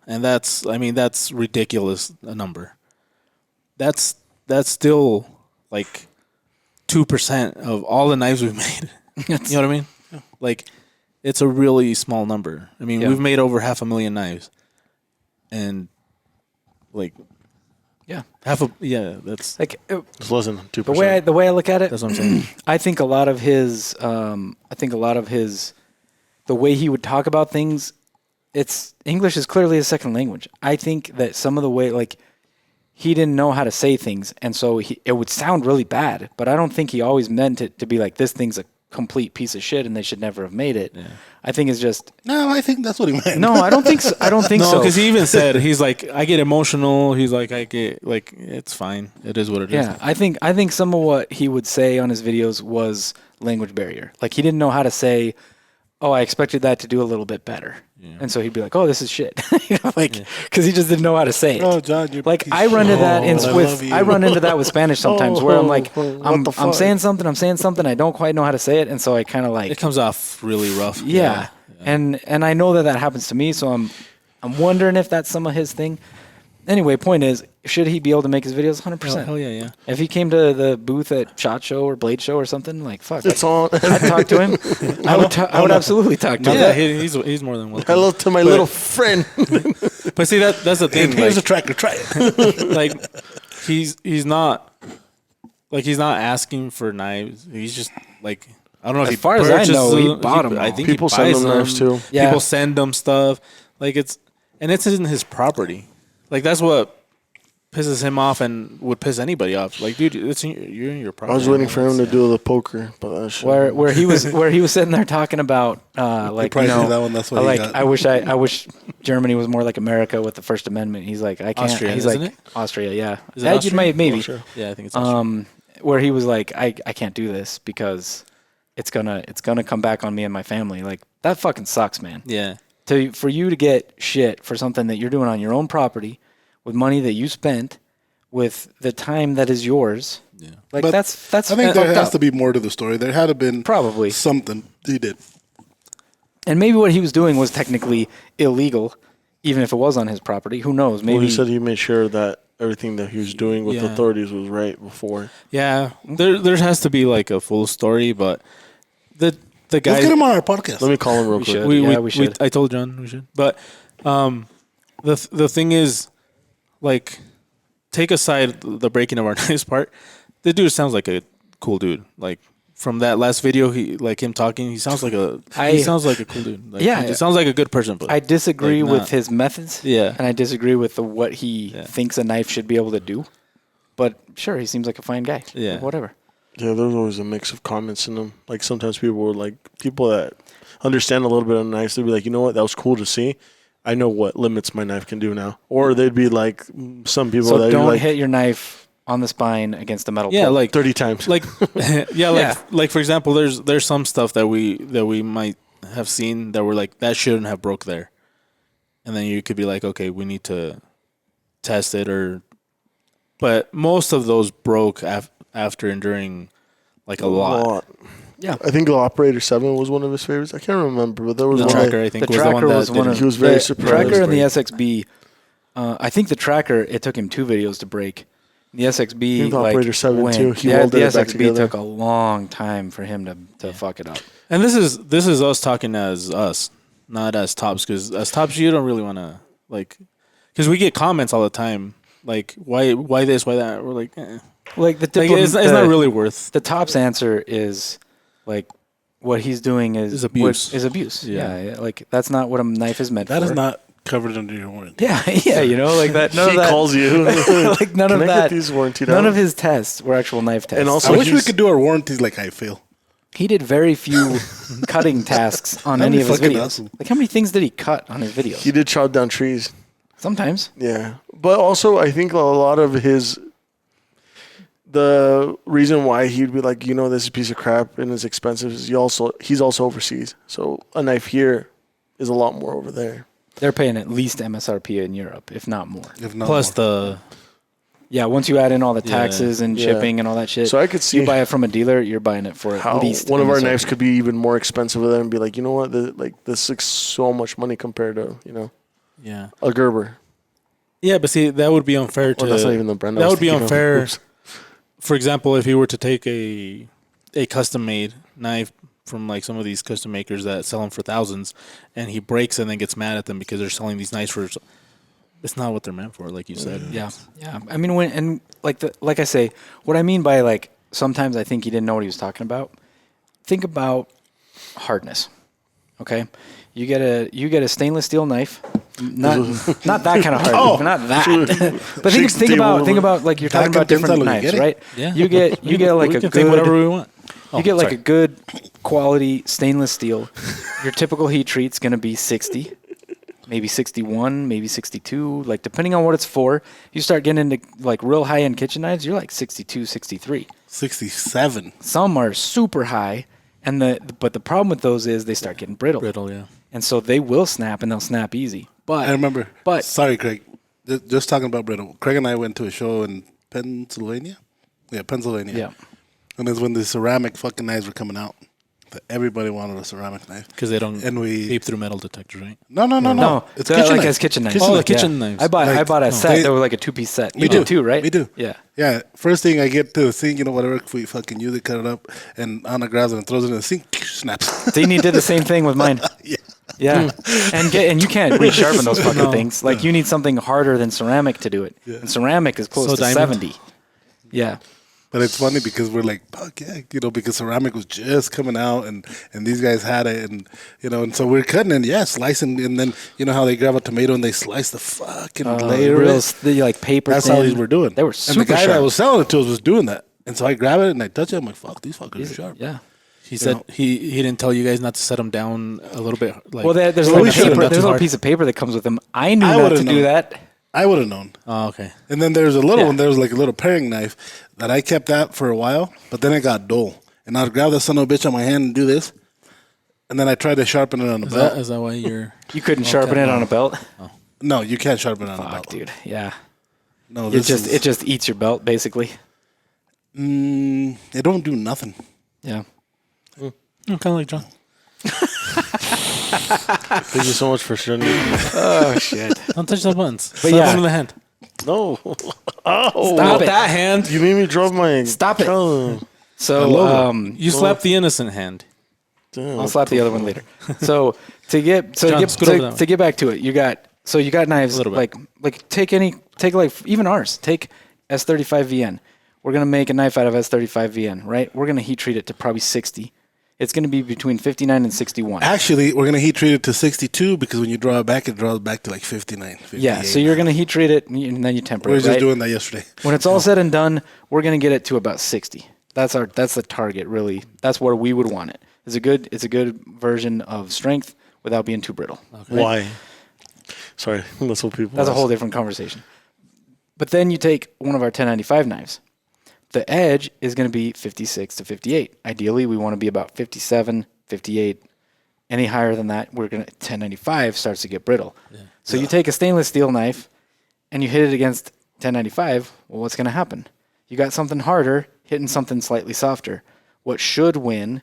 and that's ridiculous a number. That's still like 2% of all the knives we've made. You know what I mean? Like, it's a really small number. I mean, Yeah. we've made over 500,000 knives, and like yeah. that's Like It's less than 2%. the way I look at it, that's what I'm saying. I think a lot of his the way he would talk about things, it's English is clearly a second language. I think that some of the way, like, he didn't know how to say things, and so it would sound really bad. But I don't think he always meant it to be like, this thing's a complete piece of shit and they should never have made it. I think it's just No, I think that's what he meant. no. I don't think so. I don't think No, so. because he even said, he's like, I get emotional. He's like, I get, like, it's fine. It is what it is. Yeah, I think some of what he would say on his videos was language barrier. Like, he didn't know how to say, "Oh, I expected that to do a little bit better," and so he'd be like, "Oh, this is shit," you know, like, because he just didn't know how to say it. Oh, John, you're Like, piece I of run into shit. that Oh, with I run into that with Spanish sometimes, where I'm like, what I'm the fuck? saying something, I don't quite know how to say it, and so I kind of like, It comes off really rough. yeah. And I know that happens to me, so I'm wondering if that's some of his thing. Anyway, point is, should he be able to make his videos? 100%. Hell yeah. If he came to the booth at SHOT Show or Blade Show or something, like, fuck, It's on. I'd talk to him. I would absolutely talk to Yeah, him. he's more than welcome. Hello to my little friend. But see, that's the thing. Here's a Like, tracker, try it. like he's not asking for knives. He's just like, I don't know if As far as I know, he bought them I all. think People he send buys them knives, too. Yeah. People send them stuff. Like, it's in his property. Like, that's what pisses him off and would piss anybody off. Like, dude, you're in your property. I was waiting for him to do the poker, but that shit. Where he was sitting there talking about like, probably you know, did that one, that's what he like, got. I wish Germany was more like America with the First Amendment. He's like, I can't. Austria, he's isn't like, it? Austria, yeah. Is it Yeah, Austria? maybe. Sure. Yeah, I think it's Austria. Where he was like, I can't do this because it's gonna come back on me and my family. Like, that fucking sucks, man. Yeah. For you to get shit for something that you're doing on your own property with money that you spent with the time that is yours. Yeah. Like, But that's I think there fucked has up. to be more to the story. There had to been Probably. something he did. And maybe what he was doing was technically illegal, even if it was on his property. Who knows? Maybe Well, he said he made sure that everything that he was doing with Yeah. authorities was right before. Yeah. There has to be like a full story, but the guy. Let's get him on our podcast. Let me call him real We quick. should. we should. I told John we should. But the thing is, like, take aside the breaking of our knives part, the dude sounds like a cool dude. Like, from that last video, him talking, he sounds like a cool dude. Like, Yeah. he sounds like a good person. But I disagree like, with not- his methods. Yeah. And I disagree with what he thinks a knife should be able to do. But sure, he seems like a fine guy. Yeah. Like, whatever. Yeah, there's always a mix of comments in them. Like, sometimes people were like, people that understand a little bit of knives, they'd be like, you know what, that was cool to see. I know what limits my knife can do now. Or they'd be like some people So that don't like hit your knife on the spine against a metal Yeah, pole. like 30 times. like yeah, Yeah. like for example, there's some stuff that we might have seen that we're like that shouldn't have broke there, and then you could be like, okay, we need to test it but most of those broke after enduring like a lot. Yeah. I think the Operator 7 was one of his favorites. I can't remember, but there was The one tracker, that- I think, The was the tracker one that was one did of it. He was very the surprised. tracker and the Right. SXB. I think the tracker, it took him 2 videos to break. The SXB, think the like, Operator 7 went- too. He yeah, welded the it back SXB together. took a long time for him to fuck it up. And this is us talking as us, not as tops, because as tops you don't really want to like, because we get comments all the time like why this, why that. We're like, Like the like it's not really worth. The top's answer is like what he's doing is abuse. Is abuse. Yeah. Yeah, like that's not what a knife is meant That for. is not covered under your warranty. Yeah, yeah, you know, like that. None He of that. calls you. Like none Can of I that. get these warranted None out? of his tests were actual knife tests. And also- I wish we he's- could do our warranties like I feel. he did very few cutting tasks on That'd any be of his fucking videos. awesome. Like how many things did he cut on his videos? He did chop down trees. Sometimes. Yeah. But also, I think a lot of the reason why he'd be like, this is a piece of crap and it's expensive is he's also overseas. So a knife here is a lot more over there. They're paying at least MSRP in Europe, if not more. If not Plus more. Yeah, once you add in all the Yeah. taxes and Yeah. shipping and all that shit. So I could see you buy it from a dealer, you're buying it for how at least one of our MSRP. knives could be even more expensive with it and be like, you know what, this is so much money compared to, Yeah. a Gerber. Yeah, but see, that would be unfair to. Or that's not even the brand. I That was would be thinking of. unfair. Oops. For example, if you were to take a custom made knife from like some of these custom makers that sell them for thousands, and he breaks and then gets mad at them because they're selling these knives for. It's not what they're meant for, like you said. Yeah, yeah. I mean, like I say, what I mean by like sometimes I think he didn't know what he was talking about. Think about hardness. Okay, you get a stainless steel knife, not that kind of hard, not that. But Shakes the table think about like you're talking That about different can tell you knives, get it. right? Yeah. You get like we a can good think whatever we want. You get like sorry. a good quality stainless steel. Your typical heat treat's going to be 60, maybe 61, maybe 62. Like depending on what it's for, you start getting into like real high end kitchen knives, you're like 62, 63. 67. Some are super high, but the problem with those is they start getting brittle, Brittle, yeah. and so they will snap and they'll snap easy. I remember. But- sorry, Craig. Just talking about brittle. Craig and I went to a show in Pennsylvania. Yeah, Pennsylvania. Yeah. And it's when the ceramic fucking knives were coming out. That everybody wanted a ceramic knife. Because they don't And we- peep through metal detectors, right? No. It's kitchen like knife. as kitchen knives. Oh, the Yeah. kitchen knives. I bought a set they- that was like a 2-piece set. We You do did too, right? We do. Yeah. Yeah. First thing I get to the sink, whatever, we fucking use it, cut it up, and Anna grabs it and throws it in the sink, snaps. Dean did the same thing with mine. Yeah. Yeah, and you can't resharpen those fucking things. Like you need something harder than ceramic to do it. And ceramic is close So to diamond. 70. Yeah, But it's funny because we're like, fuck yeah, because ceramic was just coming out and these guys had it and so we're cutting and slicing and then how they grab a tomato and they slice the fucking layer. of it. they like paper. That's thin. how these were doing. They were and super the guy sharp. that was selling it to us was doing that. And so I grab it and I touch it. I'm like, fuck, these fuckers are sharp. Yeah. He said he didn't tell you guys not to set them down a little bit. Like, Well, there's Well, a we little should've paper. done There's a too little hard. piece of paper that comes with them. I knew I not would've to do known. that. I would have known. Oh, okay. And then there's a little Yeah. one. There was like a little paring knife that I kept that for a while, but then it got dull. And I'd grab the son of a bitch on my hand and do this. And then I tried to sharpen it on the belt. Is that why you're? You couldn't sharpen it on a belt. No, you can't sharpen it on the Fuck, belt. dude. Yeah. No, It this just eats your belt basically. it don't do nothing. Yeah. Kind of like John. Thank you so much for sharing. Oh shit. Don't touch those buttons. But Slap yeah. them in the hand. No. Oh. Stop it. that hand. You made me drop my. Stop it. Oh, So You slapped the innocent hand. damn. I'll slap the other one later. So to get John, scoot over that way. to get back to it, you got knives little bit. like take like even ours. Take S35 VN. We're gonna make a knife out of S35 VN, right? We're gonna heat treat it to probably 60. It's gonna be between 59 and 61. Actually, we're going to heat treat it to 62 because when you draw it draws back to like 59, 58. Yeah, so you're gonna heat treat it and then you temper We were it. just Right? doing that yesterday. When it's all said and done, we're gonna get it to about 60. That's the target, really. That's where we would want it. It's a good version of strength without being too brittle. Why? Sorry, that's what people. That's a ask. whole different conversation. But then you take one of our 1095 knives. The edge is going to be 56 to 58. Ideally, we want to be about 57, 58. Any higher than that, 1095 starts to get brittle. Yeah. So you take a stainless steel knife and you hit it against 1095. Well, what's going to happen? You got something harder hitting something slightly softer. What should win,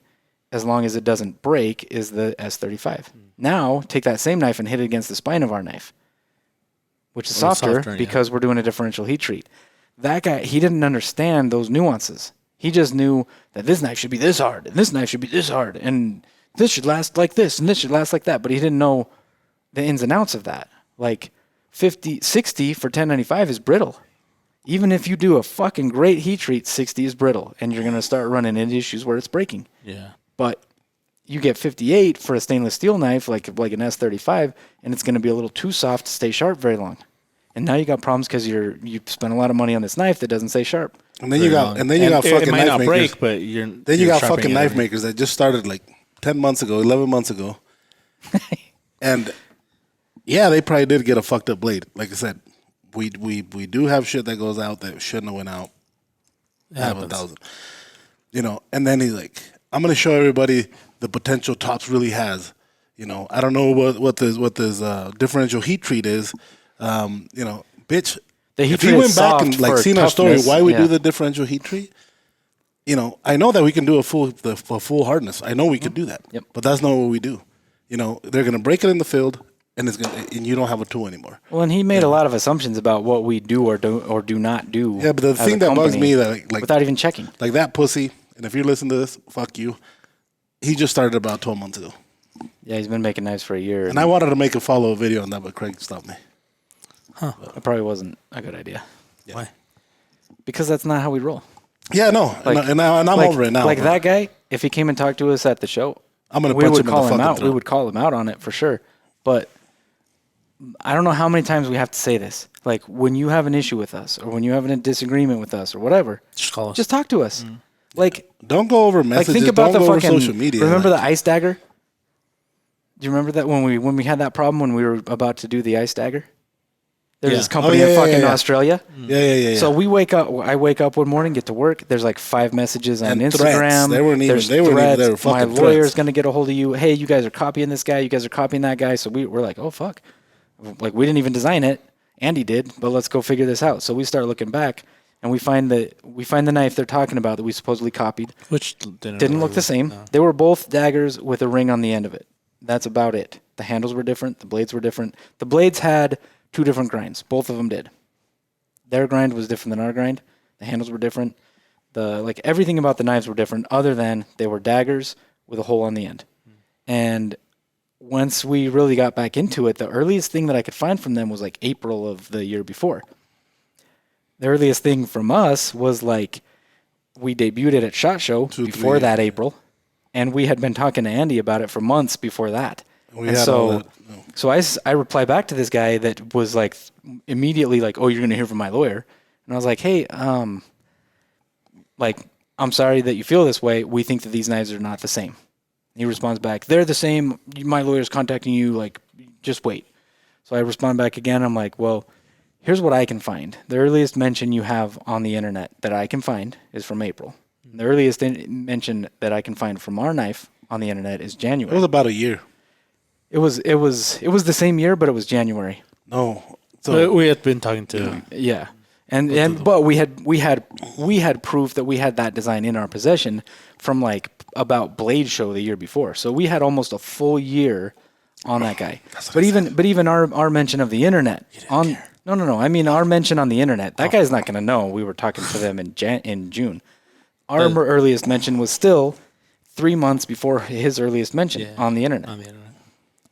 as long as it doesn't break, is the S35. Now, take that same knife and hit it against the spine of our knife, which is softer because we're doing a differential heat treat. That guy, he didn't understand those nuances. He just knew that this knife should be this hard, and this knife should be this hard, and this should last like this, and this should last like that. But he didn't know the ins and outs of that. Like 60 for 1095 is brittle. Even if you do a fucking great heat treat, 60 is brittle, and you're going to start running into issues where it's breaking. Yeah. But you get 58 for a stainless steel knife, like an S35, and it's going to be a little too soft to stay sharp very long. And now you got problems because you spent a lot of money on this knife that doesn't stay sharp. And then you got fucking it might knife not makers. break, but then you got fucking knife makers that just started like 10 months ago, 11 months ago. And yeah, they probably did get a fucked up blade. Like I said, we do have shit that goes out that shouldn't have went out. Have 1,000. You know, and then he's like, I'm gonna show everybody the potential Tops really has. You know, I don't know what this differential heat treat is. You know, bitch. If he went back and like seen our story, why we do the differential heat treat? You know, I know that we can do a full hardness. I know we could do that. Yep. But that's not what we do. You know, they're gonna break it in the field, and and you don't have a tool anymore. Well, and he made a lot of assumptions about what we do or do not do. Yeah, but the thing that bugs me that like without even checking, like that pussy. And if you're listening to this, fuck you. He just started about 12 months ago. Yeah, he's been making knives for a year. And I wanted to make a follow-up video on that, but Craig stopped me. Huh. It probably wasn't a good idea. Yeah. Why? Because that's not how we roll. Yeah, no. Like, and I'm over it now. Like that guy, if he came and talked to us at the show, I'm gonna we punch would him in call the him fucking out. throat. We would call him out on it for sure. But I don't know how many times we have to say this. Like when you have an issue with us or when you have a disagreement with us or whatever, just call us. Just talk to us. Like, don't go over messages. Like think about don't the go over fucking social media. Remember like, the ice dagger? Do you remember that when we had that problem when we were about to do the ice dagger? There's this company in fucking Australia. Yeah. So I wake up one morning, get to work. There's like 5 messages on Instagram. Threats. They weren't even threads. My lawyer's going to get a hold of you. Hey, you guys are copying this guy. You guys are copying that guy. So we're like, oh, fuck. Like we didn't even design it. Andy did, but let's go figure this out. So we start looking back and we find the knife they're talking about that we supposedly copied. Which didn't look the same. No. They were both daggers with a ring on the end of it. That's about it. The handles were different. The blades were different. The blades had 2 different grinds. Both of them did. Their grind was different than our grind. The handles were different. Everything about the knives were different other than they were daggers with a hole on the end. And once we really got back into it, the earliest thing that I could find from them was like April of the year before. The earliest thing from us was like we debuted it at SHOT Show before that April, and we had been talking to Andy about it for months before that. So I replied back to this guy that was like immediately like, oh, you're going to hear from my lawyer. And I was like, hey, like, I'm sorry that you feel this way. We think that these knives are not the same. He responds back, they're the same. My lawyer's contacting you. Like, just wait. So I respond back again. I'm like, well, here's what I can find. The earliest mention you have on the internet that I can find is from April. The earliest mention that I can find from our knife on the internet is January. It was about a year. It was the same year, but it was January. No, so we had been talking to yeah, but we had proof that we had that design in our possession from like about Blade Show the year before. So we had almost a full year on that guy. But even our mention of the internet on no. I mean our mention on the internet. That guy's not going to know we were talking to them in June. Our earliest mention was still 3 months before his earliest mention on the internet.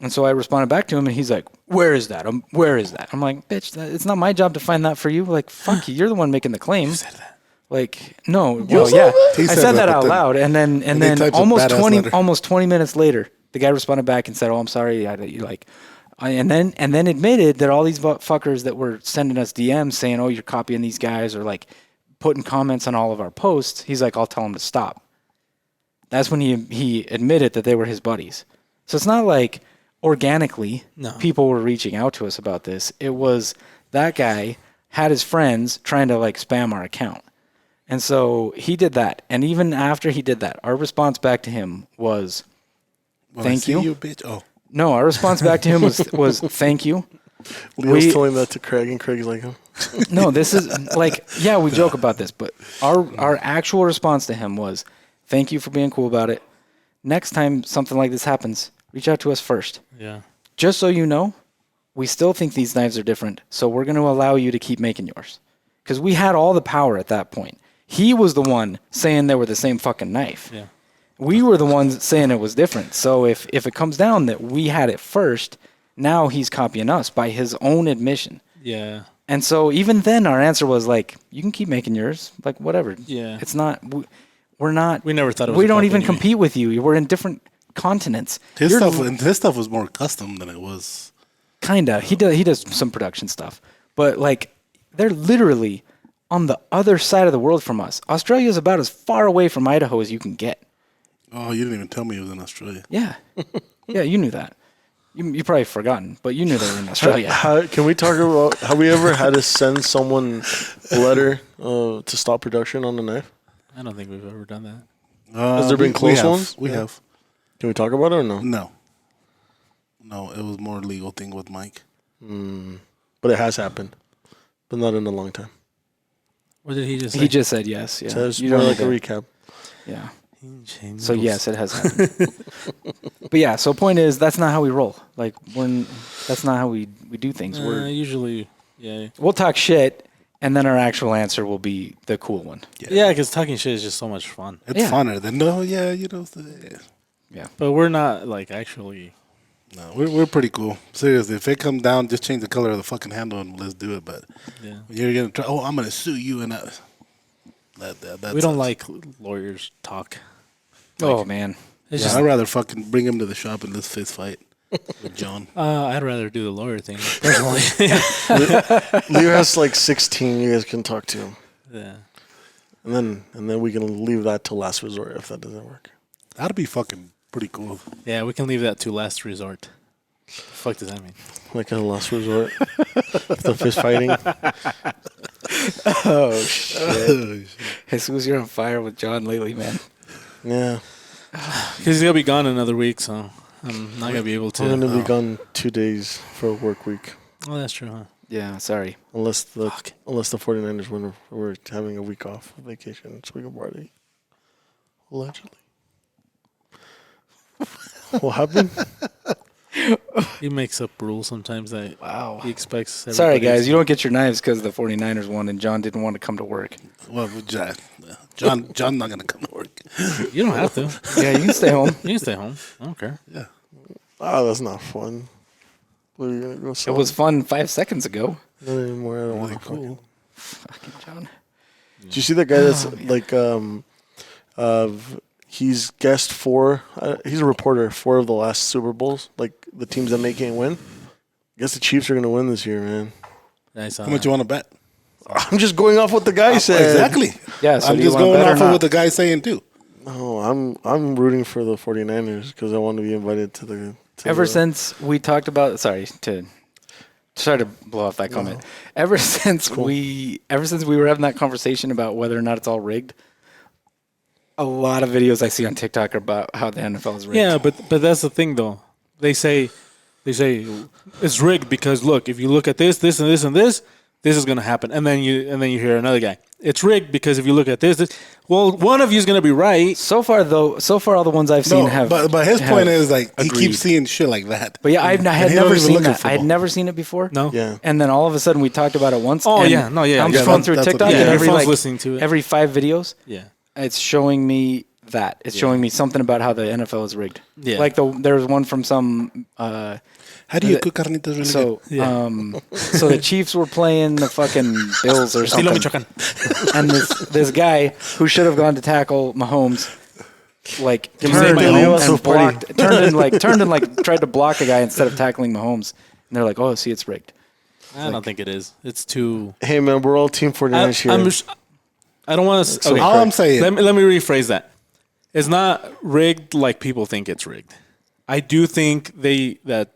And so I responded back to him, and he's like, where is that? Where is that? I'm like, bitch, it's not my job to find that for you. Like, fuck you. You're the one making the claim. You said that. Like, no. Well, yeah. I said that out loud. And then almost 20 minutes later, the guy responded back and said, oh, I'm sorry. And then admitted that all these fuckers that were sending us DMs saying, oh, you're copying these guys, or like putting comments on all of our posts, he's like, I'll tell them to stop. That's when he admitted that they were his buddies. So it's not like, organically No. people were reaching out to us about this. It was that guy had his friends trying to like spam our account. And so he did that. And even after he did that, our response back to him was, When I thank see you. bitch. Oh, no, our response back to him was thank you. Leo's We- telling that to Craig, and Craig's like, oh. No, this is like, yeah, we joke about this, but our actual response to him was, thank you for being cool about it. Next time something like this happens, reach out to us first. Yeah. Just so you know, we still think these knives are different, so we're going to allow you to keep making yours. Because we had all the power at that point. He was the one saying they were the same fucking knife. Yeah. We were the ones saying it was different. So if it comes down that we had it first, now he's copying us by his own admission. Yeah. And so even then our answer was like, you can keep making yours, like whatever. Yeah. It's not, we're not, We never thought it was we a don't copy even anyway. compete with you. We're in different continents. his You're stuff was more custom than it was. Kinda. He does some production stuff. But like they're literally on the other side of the world from us. Australia is about as far away from Idaho as you can get. Oh, you didn't even tell me it was in Australia. Yeah. Yeah, you knew that. You probably forgotten, but you knew they were in Australia. Can we talk about, have we ever had to send someone a letter to stop production on the knife? I don't think we've ever done that. Has there been close have. ones? We Yeah. have. Can we talk about it or no? No, it was more legal thing with Mike. But it has happened, but not in a long time. What did he just say? He just said yes. Yeah. So it's You more don't like a need to- recap. Yeah. Chain So noodles. yes, it has happened. But yeah, so point is that's not how we roll. Like that's not how we do things. Usually, yeah. We'll talk shit and then our actual answer will be the cool one. Yeah, because talking shit is just so much fun. It's Yeah. funner than Yeah. But we're not like actually. No, we're pretty cool. Seriously, if it comes down, just change the color of the fucking handle and let's do it. But Yeah. when you're gonna try, I'm gonna sue you, and that's We don't like lawyers talk. Oh man. It's I'd rather fucking bring him to the shop and let's fist fight with John. I'd rather do the lawyer thing personally. Leo has like 16. You guys can talk to him, Yeah. and then we can leave that to last resort if that doesn't work. That'd be fucking pretty cool. Yeah, we can leave that to last resort. Fuck does that mean? Like a last resort, the fist fighting. Oh shit. Jesus, you're on fire with John lately, man. Yeah, Because he's gonna be gone another week, so I'm not gonna be able I'm to. gonna be gone 2 days for a work week, Oh, that's true, huh? Yeah, sorry. unless the Fuck. 49ers win. We're having a week off of vacation, so we can party. Allegedly. What happened? He makes up rules sometimes that Wow. he expects. Sorry, everybody guys. to- You don't get your knives because the 49ers won and John didn't want to come to work. Well, John not gonna come to work. You don't have to. Yeah, you can stay home. You can stay home. I don't care. Yeah, Oh, that's not fun. What are you gonna go It sell? was fun 5 seconds ago. Not anymore. I don't want really to. cool. Fucking John. Did you see that guy that's like he's guessed he's a reporter 4 of the last Super Bowls, like the teams that they can't win. I guess the Chiefs are gonna win this year, man. I saw How much that. you want to bet? I'm just going off what the guy said. Exactly. Yeah, so I'm do you just wanna going bet or off of not? what the guy's saying too. No, I'm rooting for the 49ers because I want to be invited to the. Ever since we talked about, sorry to blow off that comment. Ever since we were having that conversation about whether or not it's all rigged, a lot of videos I see on TikTok are about how the NFL is rigged. Yeah, but that's the thing though. They say it's rigged because look, if you look at this, this, and this, and this is going to happen, and then you hear another guy. It's rigged because if you look at this. Well, one of you is going to be right. So far all the ones I've seen No, have. but his have point is like he agreed. keeps seeing shit like that. But yeah, I And had he don't never even seen look at that. I had football. never seen it before. No. Yeah. And then all of a sudden we talked about it once. Oh, and yeah. No, yeah, I'm yeah, just going through that's what- TikTok yeah, and your every phone's like listening to it. every 5 videos, Yeah. it's showing me that. It's showing me something about how the NFL is rigged. Yeah. Like there was one from some. How do you cook carnitas really So Yeah. so the Chiefs were playing the fucking Bills or Estilo something, Michoacan. and this guy who should have gone to tackle Mahomes. Like me turned my and Mahomes. blocked, turned and like tried to block a guy instead of tackling Mahomes. And they're like, "Oh, see, it's rigged." I don't think it is. It's too. Hey man, we're all Team 49ers here. I don't want to. All I'm saying, Let me rephrase that. It's not rigged like people think it's rigged. I do think that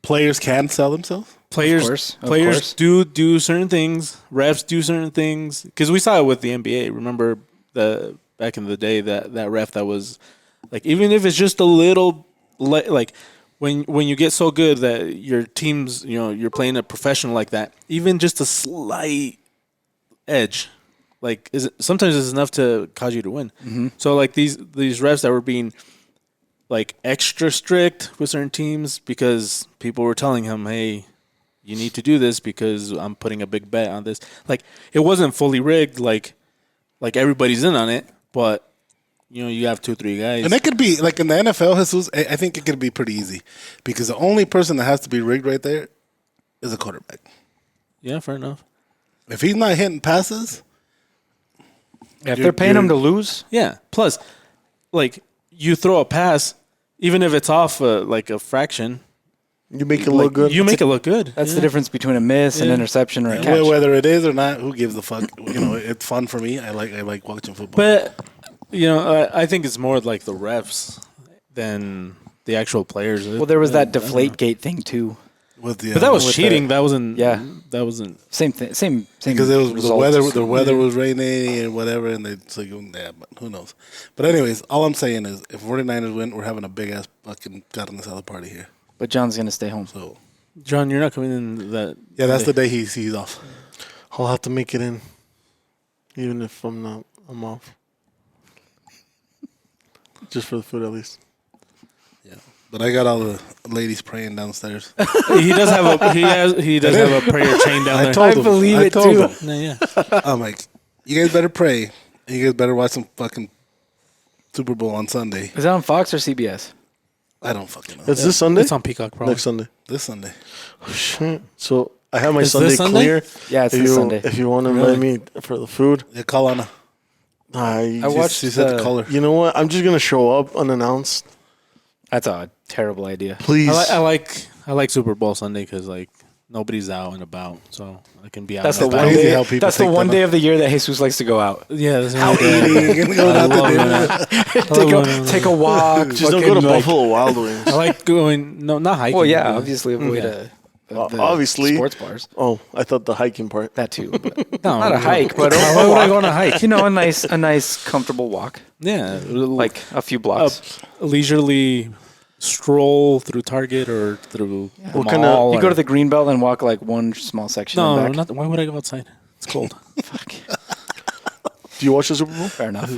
Players can sell themselves. Of players course. do certain things, refs do certain things, because we saw it with the NBA. Remember back in the day that ref that was like, even if it's just a little like when you get so good that your team's, you're playing a professional like that, even just a slight edge, like sometimes it's enough to cause you to win. Mm-hmm. So like these refs that were being like extra strict with certain teams because people were telling him, hey, you need to do this because I'm putting a big bet on this. Like, it wasn't fully rigged, like everybody's in on it, but you have 2-3 guys. And it could be like in the NFL, Jesus. I think it could be pretty easy because the only person that has to be rigged right there is a quarterback. Yeah, fair enough. If he's not hitting passes, If they're paying him to lose, Yeah. Plus, like, you throw a pass, even if it's off like a fraction, You make it look good. you make it look good. that's the difference between a miss, an Yeah. interception, or a catch. whether it is or not, who gives a fuck? It's fun for me. I like watching football. But I think it's more like the refs than the actual players. Well, there was that deflate gate thing too. with the, But that was with cheating. the- That wasn't. Yeah. That wasn't. Same thing. Same because it was results. the weather was rainy and whatever, and they like, yeah, but who knows? But anyways, all I'm saying is, if 49ers win, we're having a big ass fucking God in the salad party here. But John's gonna stay home. So John, you're not coming in that. yeah, that's the day he's off. I'll have to make it in, even if I'm off. Just for the food, at least. Yeah, but I got all the ladies praying downstairs. He does have a prayer chain down there. told him. believe I it told too. him. Yeah. I'm like, you guys better pray, and you guys better watch some fucking Super Bowl on Sunday. Is that on Fox or CBS? I don't fucking know. It's this Sunday? It's on Peacock, probably. Next Sunday. This Sunday. Shit. So I have my Is Sunday this Sunday? clear. Yeah, it's if this you, Sunday. If you want to invite me for the food, Yeah, call Anna. I watched. She said to call her. you know what? I'm just going to show up unannounced. That's a terrible idea. Please. I like Super Bowl Sunday because like nobody's out and about, so I can be out. That's the and one about. Crazy day. how people That's the take one that day of the year that Jesus likes to go out. Yeah, that's How what eating? Going out to dinner. Take a walk. just don't go to fucking, like- Buffalo Wild Wings. I like going. No, not hiking. Well, yeah, but- obviously avoid Yeah. the Obviously. sports bars. Oh, I thought the hiking part. That too. But No, not a hike, but why would I go on a hike? you know, a nice, comfortable walk, Yeah, like a few blocks. a leisurely stroll through Target or through the What mall. kind of- You or- go to the Greenbelt and walk like one small section. No, and back. not. Why would I go outside? It's cold. Fuck. Do you watch the Super Bowl? Fair enough.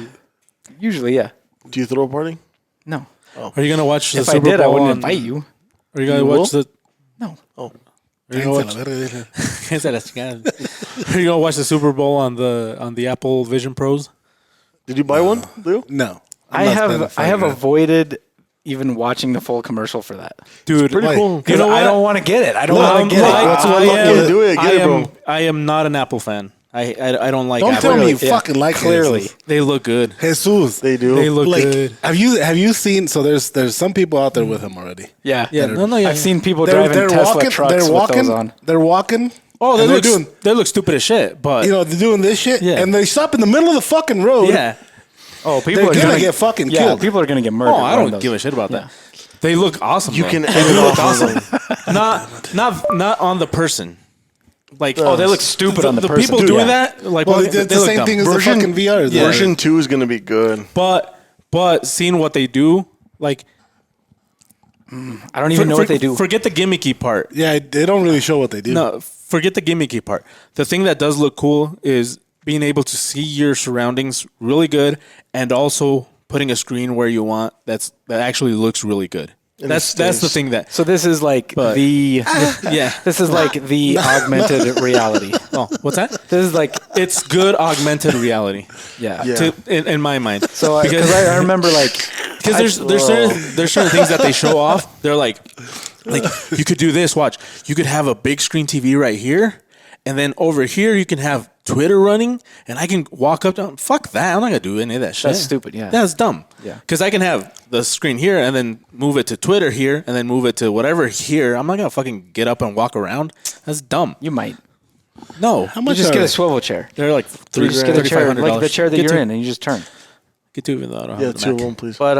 Usually, yeah. Do you throw a party? No. Are you gonna watch the If I Super did, Bowl? I wouldn't on- invite you. Are you gonna You watch will? the? No. Oh. Are you gonna watch? Are you gonna watch the Super Bowl on the Apple Vision Pros? Did you buy one, Leo? No. I have avoided even watching the full commercial for that. Dude, Pretty cool. You know I what? don't want to get it. I don't No, want to get I- it. That's what I I'm am- looking to do. Get it, bro. I am not an Apple fan. I don't like. Don't Apple. tell me you Yeah, fucking like clearly. Jesus. They look good. Jesus. They do. They look Like, good. have you seen? So there's some people out there with him already. Yeah. Yeah, yeah. I've seen people driving Tesla trucks They're with walking. those on. They're walking. Oh, and they look stupid as shit. But they're doing this shit, Yeah. and they stop in the middle of the fucking road. yeah. Oh, people They're are gonna get fucking yeah, killed. people are gonna get murdered. Oh, I wearing don't those. give a shit about that. They look awesome. You though. can They edit look off of awesome. not on the person. Like Oh, they look stupid on the person. people Dude, doing yeah. that. Like Well, they it's the look same dumb. thing as the Version- fucking VR. Yeah. Version 2 is going to be good. But seeing what they do, like I don't even know what they do. Forget the gimmicky part. Yeah, they don't really show what they do. No, forget the gimmicky part. The thing that does look cool is being able to see your surroundings really good, and also putting a screen where you want that actually looks really good. And That's it the stays. thing that. So this is like But- the Yeah. this is like the augmented reality. Oh, what's that? This is like It's good augmented reality. yeah. Yeah. In my mind. So because I remember like Because there's certain things that they show off. They're like you could do this. Watch, you could have a big screen TV right here, and then over here you can have Twitter running, and I can walk up down. Fuck that! I'm not gonna do any of that shit. That's stupid, yeah. That's dumb. Yeah. Because I can have the screen here, and then move it to Twitter here, and then move it to whatever here. I'm not gonna fucking get up and walk around. That's dumb. you might. No. How You much just are get they? a swivel chair. They're like You just get a chair like the chair that Get you're to- in, and you just turn. Get two, even though I don't Yeah, have the two of Mac. them, please. But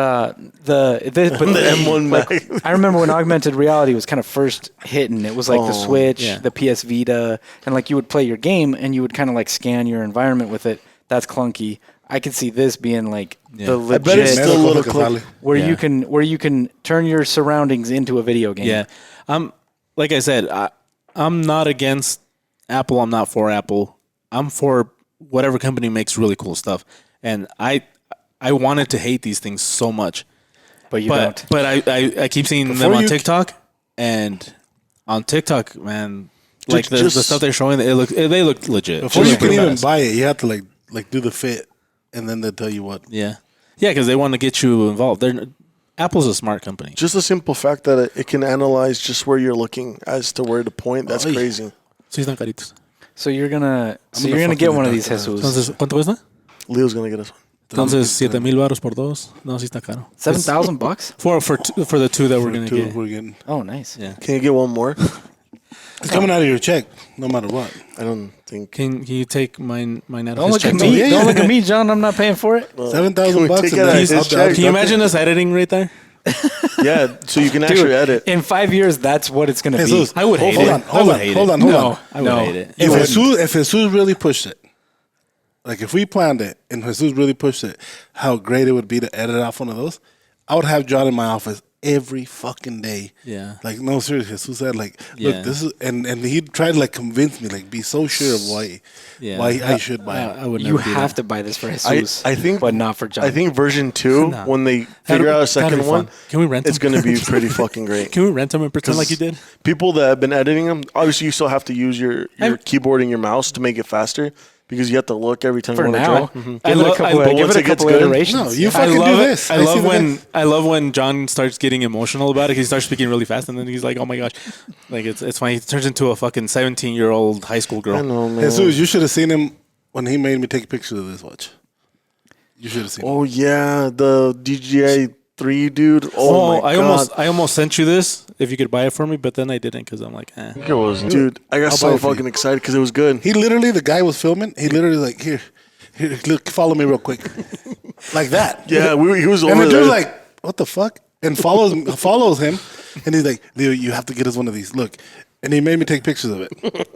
The M1 like, Mac. I remember when augmented reality was kind of first hitting. It was like the Switch, yeah. the PS Vita, and like you would play your game and you would kind of like scan your environment with it. That's clunky. I could see this being like the I bet it's legit still a little Medical clunky. where Yeah. you can turn your surroundings into a video game. Yeah, like I said, I'm not against Apple. I'm not for Apple. I'm for whatever company makes really cool stuff. And I wanted to hate these things so much, but you don't. but I keep seeing them on TikTok, and on TikTok, man, like the stuff they're showing, they look legit. Before They you look can pretty even badass. buy it, you have to like do the fit, and then they'll tell you what. Yeah, because they want to get you involved. Apple's a smart company. Just the simple fact that it can analyze just where you're looking as to where to point. That's Ay. crazy. Sí, están caritos. So you're gonna gonna get one of fucking these, deduct that. Jesus. Entonces, ¿cuánto cuesta? Leo's gonna get us one. Entonces, 7,000 baros por dos. No, sí está caro. $7,000? For the two that we're gonna two get. we're getting. Oh, nice. Yeah. Can you get one more? It's coming out of your check, no matter what. I don't think. Can you take mine out of Don't his look check? at me. Yeah. Don't look at me, John. I'm not paying for it. $7,000 take and it out then of his I'll check? Can you imagine us editing right there? Yeah, so you can actually edit. In 5 years, that's what it's gonna Jesus, be. I would hate hold it. on, I hold would on, hate hold it. on, hold No. on. I would hate it. If Jesus really pushed it, like if we planned it and Jesus really pushed it, how great it would be to edit off one of those. I would have John in my office every fucking day. Yeah. Like, no, seriously, Jesus said, like, Yeah. look, this is, and he tried to like convince me, like, be so sure of why I should buy it. I would never You do have that. to buy this for Jesus. I think, but not for John. I think version 2, No. when they That'd figure out a be second fun. one, Can we rent it's them? going to be pretty fucking great. Can we rent them and pretend like you did? People that have been editing them, obviously you still have to use your keyboard and your mouse to make it faster because you have to look every time for you want now, to try. I give it lo- a couple, I- of, but give once it a it gets couple good- iterations. No, you I fucking love do it. this. I love see when this. I love when John starts getting emotional about it. He starts speaking really fast, and then he's like, "Oh my gosh!" Like it's funny. He turns into a fucking 17-year-old high school I girl. know, man. Jesus, you should have seen him when he made me take pictures of this watch. You should have seen him. Oh, yeah, the DJI 3, dude. Oh, my God. I almost sent you this if you could buy it for me, but then I didn't because I'm like, eh. It was, dude, I got I'll buy so it for you. fucking excited because it was good. He literally, the guy was filming. He literally like, here, look, follow me real quick, like that. Yeah, he was And over the there. dude's like, what the fuck? And follows him, and he's like, Leo, you have to get us one of these. Look, and he made me take pictures of it.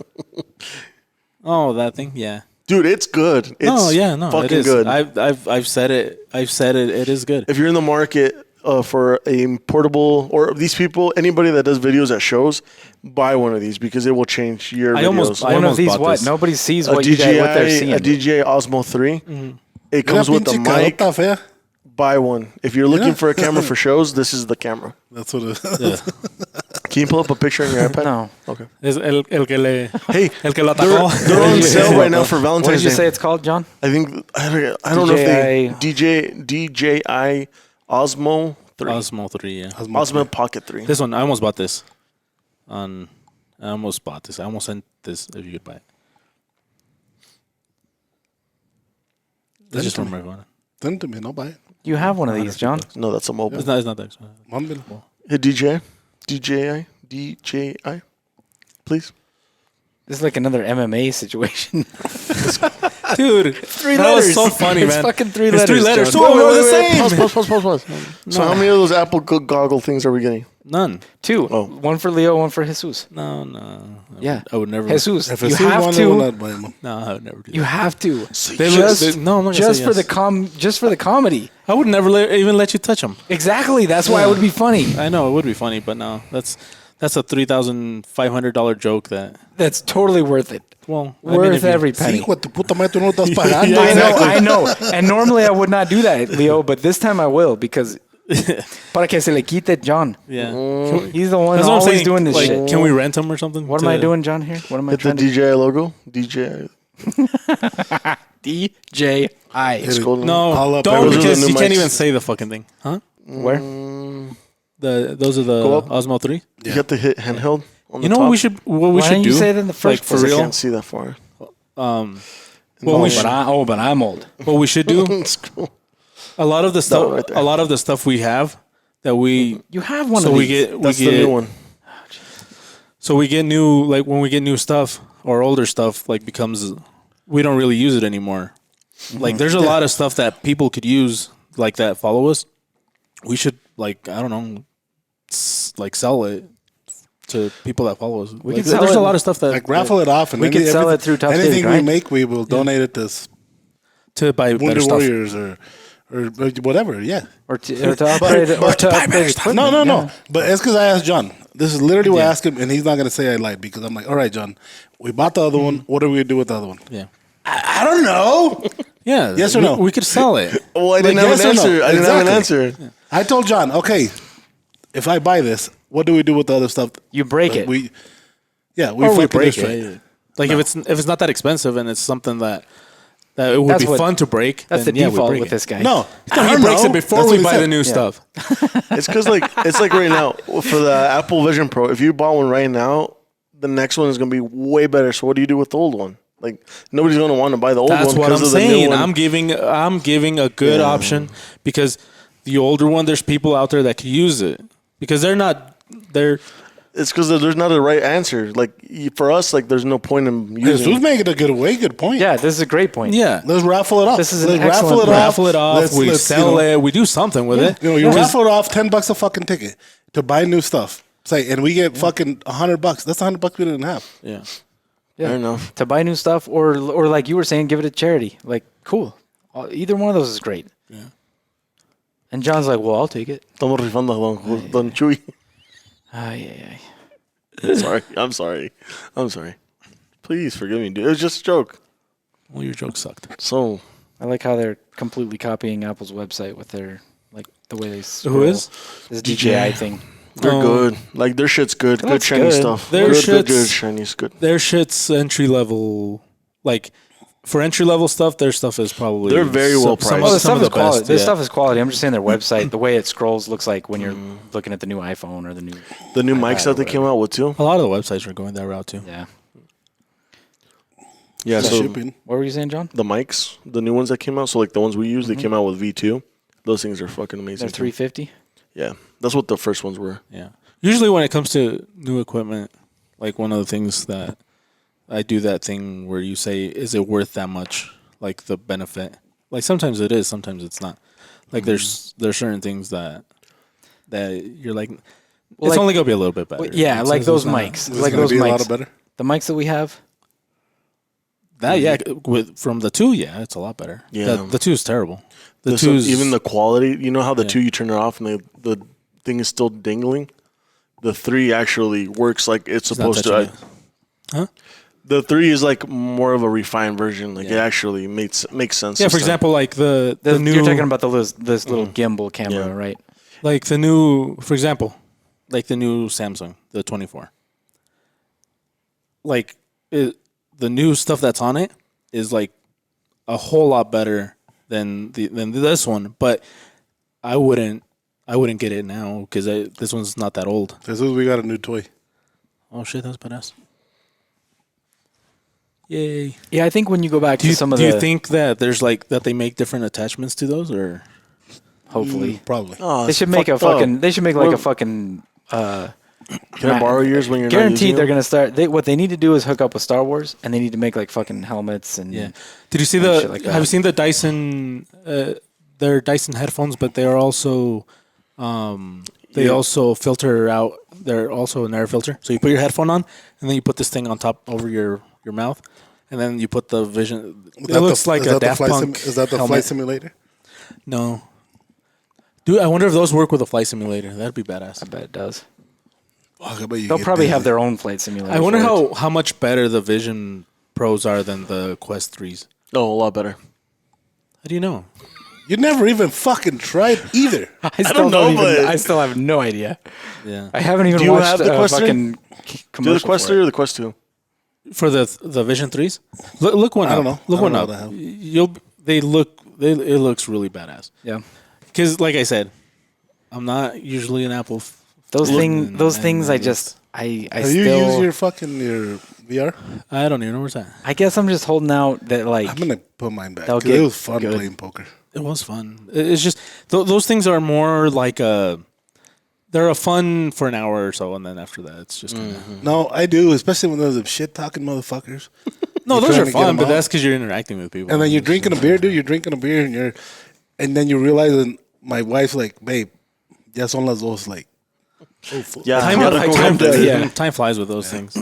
Oh, that thing, yeah. Dude, it's good. It's it fucking is. good. I've said it. It is good. If you're in the market for a portable, or these people, anybody that does videos at shows, buy one of these because it will change your I videos. almost- I One of almost these bought what? this. Nobody sees a what you guys, what they're DJI, seeing. a DJI Osmo 3. It comes Una with the pinche mic. carota fea. Buy one. If you're looking Yeah. for a camera for shows, this is the camera. That's what it is. Yeah. Can you pull up a picture on your iPad? No. Okay. Es el que le Hey, el que lo they're, atacó. they're on sale right now for What Valentine's did you Day. say it's called, John? I think I don't know if they DJI Osmo 3. Osmo 3, yeah. Osmo Pocket 3. This one, I almost bought this. I almost bought this. I almost sent this if you could buy it. This is from my phone. Send it to me, and I'll buy it. You have one of these, John. No, that's a mobile. It's not that expensive. Mándelo. Hey, DJI, please. This is like another MMA situation. Dude, Three that letters. was so funny, It's man. fucking three It's letters. 3 letters. John. Two of them are the same. Pause. So how many of those Apple goggle things are we getting? None. Two. Oh. One for Leo, one for Jesus. No. Yeah. I would never. Jesus, If you it's have one, to. I'd buy him. No, I would never do that. You have to. No, I'm not gonna Just say for yes. just for the comedy. I would never even let you touch them. Exactly. That's why it would be funny. I know it would be funny, but no, that's a $3,500 joke. That's totally worth it. Well, Worth if you- every Sí, penny. hijo de tu puta madre, tú no estás pagando. Yeah, I know. And normally I would not do that, Leo, but this time I will because para que se le quite John. Yeah. He's the one That's what I'm always saying. doing this Like, shit. can we rent them or something? What am I doing, John? Here, what am I Hit the trying to DJI logo. DJI. DJI? It's called. No, All up don't everything. because Those are the you new can't mics. even say the fucking thing, huh? Where? Those are the Go up. Osmo 3. You have to hit handheld. On You the know top. what we should Why should didn't do? you say it in the first like for I real. can't see that far. Well, Oh, we but should, I'm old. what we should do. It's cool. A lot of the one stuff. right there. A lot of the stuff we have that we. You have one So of we these. get That's the new one. So we get new when we get new stuff or older stuff like becomes we don't really use it anymore. Like, there's a lot of stuff that people could use, like that follow us. We should, like, I don't know, like sell it to people that follow us. We Like, could sell there's it, a lot of stuff that Like raffle it off, and we could sell it through Top City anything we Grind. make, we will donate it to to buy better Wounded stuff. Warriors or whatever. Yeah. or to upgrade equipment. No. But it's because I asked John. This is literally what I Yeah. asked him, and he's not gonna say I lied because I'm like, all right, John, we bought the other one. What are we gonna do with the other one? Yeah. I don't know. Yeah. Yes or we, no? We could sell it. Well, I didn't Like, have yes an or no? answer. I didn't have an Exactly. answer. I told John, okay, if I buy this, what do we do with the other stuff? You break Like, it. we Or we fucking break destroy it. Like, if it's not that expensive and it's something that it would That's be what- fun to break. That's then the yeah, we default break with it. this guy. No, No, he breaks it before we buy the new stuff. It's because it's like right now for the Apple Vision Pro. If you bought one right now, the next one is going to be way better. So what do you do with the old one? Like nobody's going to want to buy the old That's one. what because I'm of the new saying. one. I'm giving a good option because the older one, there's people out there that could use it because they're It's because there's not a right answer. Like for us, like there's no point in Jesus using. making a good point. Yeah, this is a great point. yeah. Let's raffle it off. This is an Let's excellent Raffle it off. Let's- we let's, sell it. We do something with it. You Because- raffle it off $10 a fucking ticket to buy new stuff. Say, and we get fucking $100. That's $100 we didn't have. Yeah. I don't know. To buy new stuff, or like you were saying, give it to charity. Like, cool. Either one of those is great. Yeah. And John's like, well, I'll take it. Estamos rifando, don Chuy. Ay. I'm sorry. Please forgive me, dude. It was just a joke. Well, your joke sucked. So I like how they're completely copying Apple's website with their like the way they. Who scroll. is? This DJI thing? they're Oh. good. Like their shit's good. Good looks shiny good. stuff. Their good, shit's- good shiny. Good. Their shit's entry level. Like, for entry level stuff, their stuff is probably. They're very well priced. Well, the some stuff of is the quality. best, This yeah. stuff is quality. I'm just saying their website, the way it scrolls, looks like when you're looking at the new iPhone or the new. The new mics that they came out with too. A lot of the websites are going that route too. Yeah. Yeah. The So shipping. What were you saying, John? the mics, the new ones that came out. So like the ones we use, they came out with V2. Those things are fucking amazing. They're too. 350. Yeah, that's what the first ones were. Yeah. Usually when it comes to new equipment, like one of the things that I do that thing where you say, is it worth that much? Like the benefit. Like sometimes it is, sometimes it's not. Like there's certain things that you're like, it's like- only gonna be a little bit better. Well, yeah, Sometimes like it's those not. mics. Is Like it gonna those be a mics. lot better? The mics that we have. That yeah, from the 2, yeah, it's a lot better. Yeah. The 2 is terrible. The This 2 one- is even the quality. You know how the Yeah. 2 you turn it off and the thing is still dingling. The 3 actually works like it's not supposed to. touching it. Huh? The 3 is like more of a refined version. Like it Yeah. actually makes sense. Yeah, this for time. example, like the new You're talking about this little gimbal camera, Yeah. right? like the new, for example, like the new Samsung, the 24. Like the new stuff that's on it is like a whole lot better than this one, but I wouldn't get it now because this one's not that old. As soon as we got a new toy. Oh shit, that's badass! Yay! Yeah, I think when you go back Do you, to some of do the you think that there's like that they make different attachments to those, or hopefully Probably. Oh, they it's should make a fucked up. fucking they should make like Well- a fucking Can I borrow yours when you're not guaranteed using they're them? gonna start. What they need to do is hook up with Star Wars, and they need to make like fucking helmets and yeah? Did you see and the? shit like that. have you seen the Dyson? They're Dyson headphones, but they are also they also filter out. They're also an air filter. So you put your headphone on, and then you put this thing on top over your mouth, and then you put the Vision. It looks like a Daft Punk. Is that the helmet. flight simulator? No. Dude, I wonder if those work with a flight simulator. That'd be badass. I bet it does. Fuck, I bet you They'll get probably dizzy. have their own flight simulator. I wonder for it. how much better the Vision Pros are than the Quest 3s. Oh, a lot better. How do you know? You never even fucking tried either. I still don't know, even, but- I still have no idea. Yeah. I haven't even Do you watched have the a Quest 3? fucking Do the commercial Quest for 3 it. or the Quest 2? For the Vision 3s? Look one I up. don't know. Look I one don't up. know what I have. It looks really badass. Yeah, Cuz like I said, I'm not usually an Apple those and- things. I and just I Have still. you used your fucking your VR? I don't even know where's that. I guess I'm just holding out that like I'm gonna put mine back. They'll 'cause it get was fun good. playing poker. It was fun. It's just those things are more like they're a fun for an hour or so, and then after that, it's just kinda, No, I do, especially when there's shit talking motherfuckers. No, You're those trying are to get fun, them but out. that's because you're interacting with people. And then you're drinking a beer, dude. You're drinking a beer, and then you realize, and my wife's like, "Babe, ya son las dos." Like, oh, fuck. Yeah, Time, you gotta go time, get it. yeah. time flies with those things.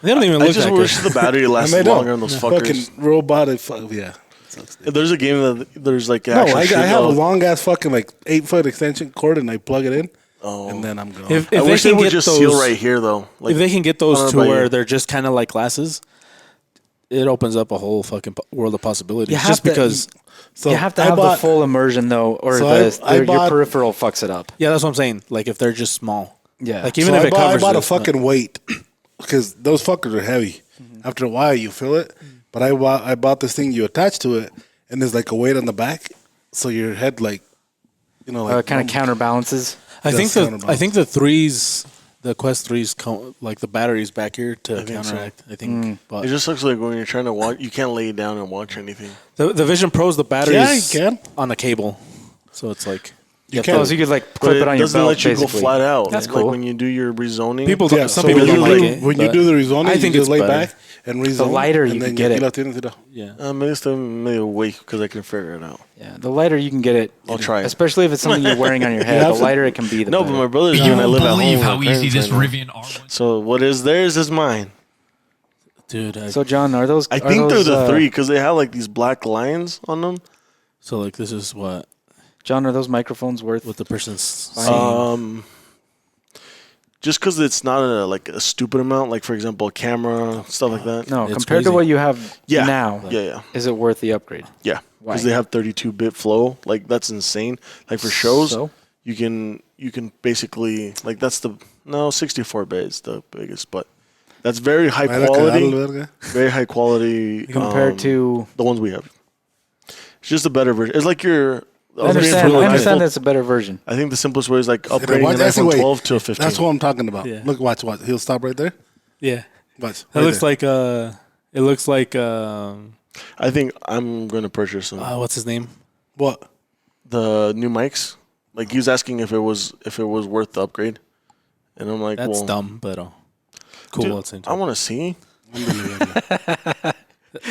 They don't even I look just that wish good. the battery And lasted they don't. longer on those fuckers. Fucking robot. Yeah. Sucks, dude. There's a game that there's like No, actual I shit have a of- long ass fucking like 8-foot extension cord, and I plug it in, Oh. and then I'm going. If I wish they they can would get just those, seal right here though. Like if they can get those on to our where bio. they're just kind of like glasses, it opens up a whole fucking world of possibilities. You have Just to- because, So you have to I have bought- the full immersion though, or So I your bought- peripheral fucks it up. yeah, that's what I'm saying. Like if they're just small, Yeah. like even So if I it bought, covers, I bought a this, but- fucking weight because those fuckers are heavy. After a while, you feel it. But I bought this thing you attach to it, and there's like a weight on the back, so your head like, like Kind of counterbalances. I think Just the counterbalance. I think the threes, the Quest threes, like the batteries back here to think so. counteract. I think, but It just looks like when you're trying to watch, you can't lay down and watch anything. the Vision Pros, the batteries, you can. on a cable, so it's like You Oh, so you could like But clip it on your doesn't belt. let you basically. go flat out. That's Like cool. when you do your rezoning. people. Yeah, Some so people when don't you like do, it. when you but do the rezoning, I think you it's just lay better. back and rezone. lighter and you then can get it. lo tienes, mira. Yeah, maybe it's maybe awake because I can figure it out. Yeah, the lighter you can get it. I'll try it. Especially if it's something you're wearing on your head. have The to- lighter it can be, the No, better. but my brother's You doing. I live won't at home. believe with how my easy parents this right now. Rivian R1. So what is theirs is mine. dude. So John, are those? I are think those, they're the three because they have like these black lines on them. So like this is what John, are those microphones worth? the person's saying. Just because it's not like a stupid amount, like for example, a camera, stuff like that. No, It's compared to crazy. what you have Yeah. now. Yeah. Is it worth the upgrade? Yeah, Why? because they have 32-bit flow. Like that's insane. Like for shows, So? you can basically like that's the 64-bit is the biggest, but that's very high Vaya a quality. cagarlo, verga. Very high quality Compared to, the ones we have. It's just a better version. It's like your. I understand. really I understand iPhone. that's a better version. I think the simplest way is like upgrading Watch- an that's the iPhone way- 12 to a 15. That's what I'm talking about. Yeah. Look, watch. He'll stop right there. yeah, Watch. that right looks there. like it looks like I think I'm going to purchase some. what's his name? What? The new mics. Like he was asking if it was worth the upgrade, and I'm like, That's well, dumb, but cool dude, at the same I time. want to see.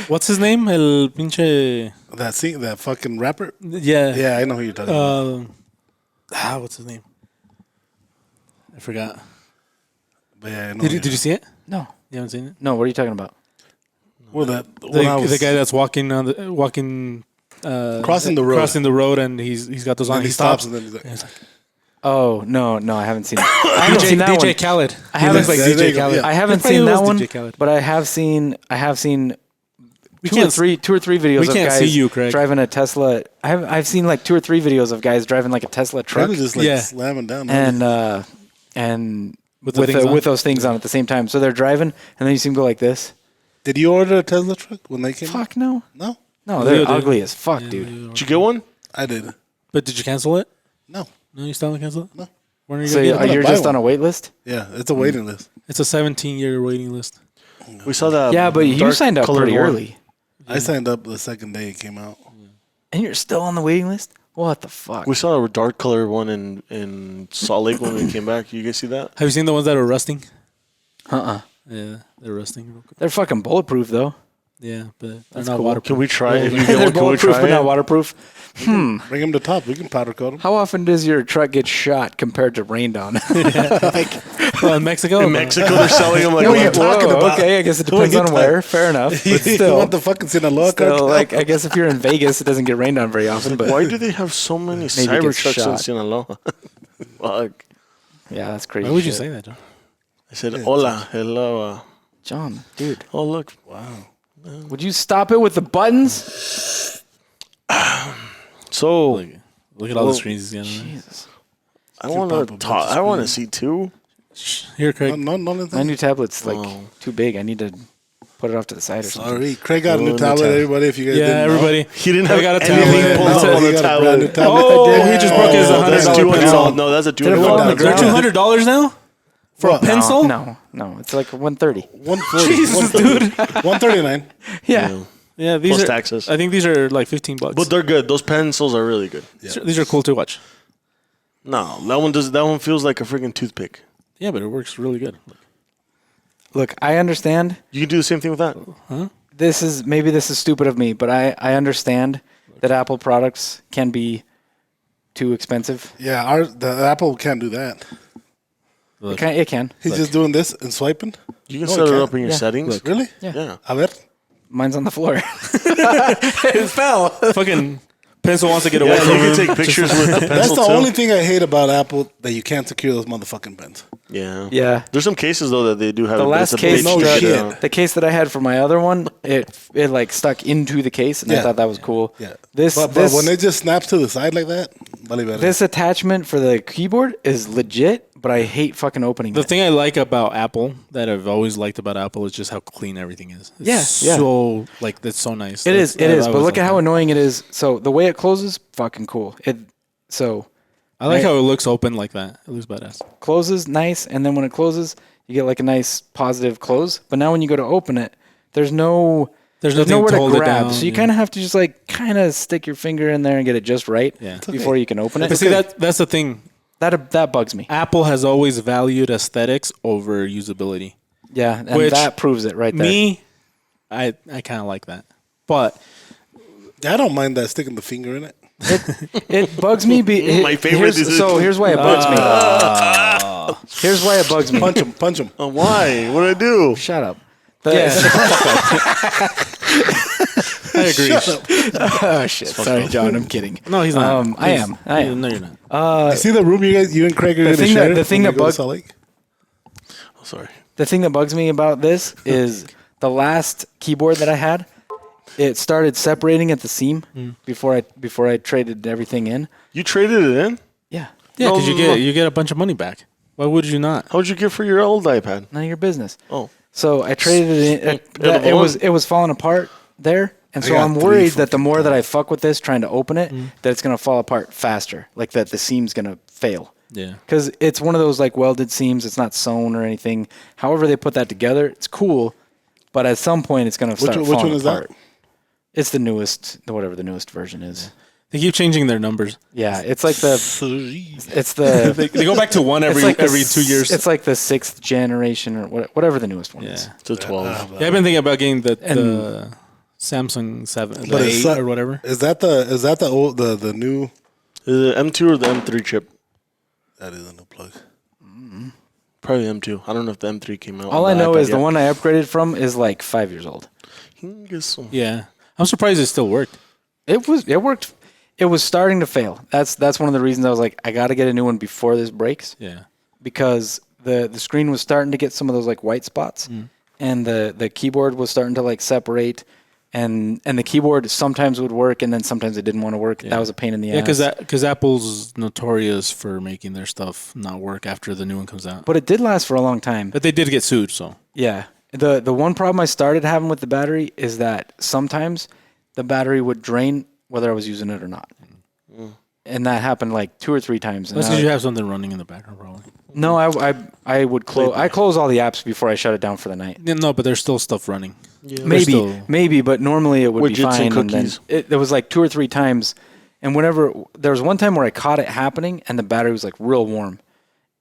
What's his name? El pinche. That fucking rapper. Yeah. Yeah, I know who you're talking about. What's his name? I forgot. But yeah, I know. Did you see it? No, You haven't seen it? no. What are you talking about? Well, that The, when I was the guy that's walking crossing the road. crossing the road, and he's got those on. and He stops. and then he's like, And it's like, Oh no, I haven't seen it. I haven't seen that DJ one. Khaled. I He haven't- looks like There you DJ go, Khaled. yeah. I haven't It probably seen that was one, DJ Khaled. but I have seen We two can't or three videos we of can't guys see you, Craig. driving a Tesla. I've seen like 2 or 3 videos of guys driving like a Tesla truck Kind of just like Yeah. slamming down. and With the things on? with those things on at the same time. So they're driving and then you see them go like this. Did you order a Tesla truck when they came? Fuck no. No, No, Leo they're did. ugly as fuck, dude. Did you get one? I did. But did you cancel it? No, No, you still haven't canceled it. No. When are you So gonna get it? you're buy just one. on a wait list? yeah, it's a waiting list. It's a 17-year waiting list. We saw that. Yeah, but you dark signed up colored pretty one. early. I signed up the second day it came out. And you're still on the waiting list? What the fuck? We saw a dark colored one in Salt Lake when we came back. You guys see that? Have you seen the ones that are rusting? Uh-uh. Yeah, they're rusting. Real quick. They're fucking bulletproof though. Yeah, but they're That's not cool. waterproof. Can we try it? If you get They're one, can we bulletproof try but not it? waterproof. Bring them to top. We can powder coat them. How often does your truck get shot compared to rained on? Well, in Mexico? In Mexico, they're selling them like What are you that. talking about? Okay, I guess it What are depends you on talking- where. Fair enough. But you still, want the fucking Sinaloa car? still, like I guess if you're in Vegas, it doesn't get rained on very often. But Why do they have so many it cyber gets trucks in shot. Sinaloa? Fuck. yeah, that's crazy. Why would you shit. say that, John? I said, hola, hello. John, dude? Oh, look. Would you stop it with the buttons? So, Look at all Well, the screens he's got. on there. Jesus. I want pop to up talk. the I want to screen. see two. Here, Craig. No, My nothing. new tablet's like Oh. too big. I need to put it off to the side or something. Sorry, Craig got a Oh, new new tablet. tablet. Everybody, if you guys Yeah, didn't know. everybody. He didn't I have got a anything tablet. pulled It's up a- on the he got a brand new tablet. tablet. Oh, he just broke his Oh, that's $100 $200. pencil. No, that's a Did it fall on the $200. They're ground? $200 now for a What? pencil. No, it's like 130. 140. Jesus, dude. 139. Yeah. Yeah, these Plus are taxes. I think these are like $15. But they're good. Those pencils are really good. These are cool to watch. No, that one does. That one feels like a freaking toothpick. Yeah, but it works really good. Look, I understand You can do the same thing with that. this is stupid of me, but I understand that Apple products can be too expensive. Yeah, the Apple can't do that. It can. He's just doing this and swiping. You can No, set it it can't. up in your Yeah. settings. Really? Yeah. A ver. Mine's on the floor. It fell. Fucking pencil wants to get away Yeah, from you him. can take pictures with the pencil That's the too. only thing I hate about Apple, that you can't secure those motherfucking pens. Yeah. Yeah. There's some cases though that they do have. The it, but last it's a case, bitch No to get shit. out. the case that I had for my other one, it like stuck into the case, and I Yeah. thought that was cool. Yeah. This But this when it just snaps to the side like that, vale verga. this attachment for the keyboard is legit, but I hate fucking opening The it. thing I like about Apple, that I've always liked about Apple, is just how clean everything is. It's Yeah. So, like, that's so nice. It is. I But always look at like how that. annoying it is. So the way it closes, fucking cool. I like how it looks open like that. It looks badass. Closes nice, and then when it closes, you get like a nice positive close. But now when you go to open it, there's There's nothing nowhere to to hold it grab. down, So you yeah. kind of have to just like kind of stick your finger in there and get it just right Yeah. before you can open it. But see, that's the thing. That bugs me. Apple has always valued aesthetics over usability. Yeah, and Which that proves it right there. Me, I kind of like that. But I don't mind that sticking the finger in it. It bugs me. My favorite is here's why it bugs me. Here's why it bugs me. Punch him, punch him. Why? What did I do? Shut up. I agree. Oh shit! Sorry, John. I'm kidding. No, he's not. I am. No, you're not. You see the room you and Craig are going to thing that- share? the thing when that you go to bugs- Salt Lake? Oh, sorry. The thing that bugs me about this is the last keyboard that I had. It started separating at the seam before I traded everything in. You traded it in? Yeah, Yeah, because No. you get a bunch of money back. Why would you not? How'd you get for your old iPad? none of your business. Oh. So I traded it in. It was falling apart there, and so got I'm 3 worried that the fucking more that I fuck with this trying to open it, that it's gonna fall apart faster. Like that the seam's gonna fail. Yeah. Because it's one of those like welded seams. It's not sewn or anything. However they put that together, it's cool. But at some point, it's gonna start Which falling one is that? apart. It's the newest, whatever the newest version is. They keep changing their numbers. Yeah, it's like it's the They go back to one it's every like the every 2 years. It's like the 6th generation or whatever the newest one is. yeah. It's a 12. Yeah, I've been thinking about getting the Samsung 7, the But 8 it's not- or whatever. Is that the old the new? Is it M2 or the M3 chip? That is a new plug. Probably M2. I don't know if the M3 came out. All on I know iPad is the yet. one I upgraded from is like 5 years old. Guess so. Yeah. I'm surprised it still worked. It worked. It was starting to fail. That's one of the reasons I was like, I got to get a new one before this breaks, Yeah. because the screen was starting to get some of those like white spots, and the keyboard was starting to like separate, and the keyboard sometimes would work and then sometimes it didn't want to work. Yeah. That was a pain in the Yeah, ass. because Apple's notorious for making their stuff not work after the new one comes out. But it did last for a long time. But they did get sued, so. Yeah. The one problem I started having with the battery is that sometimes the battery would drain whether I was using it or not. And that happened like 2 or 3 times. And That's I- because you have something running in the background, probably. no, I would close. I close all the apps before I shut it down for the night. Yeah, no, but there's still stuff running. Yeah. Maybe, but normally it would be Widgets and fine. And then cookies. there was like 2 or 3 times, and whenever there was one time where I caught it happening, and the battery was like real warm,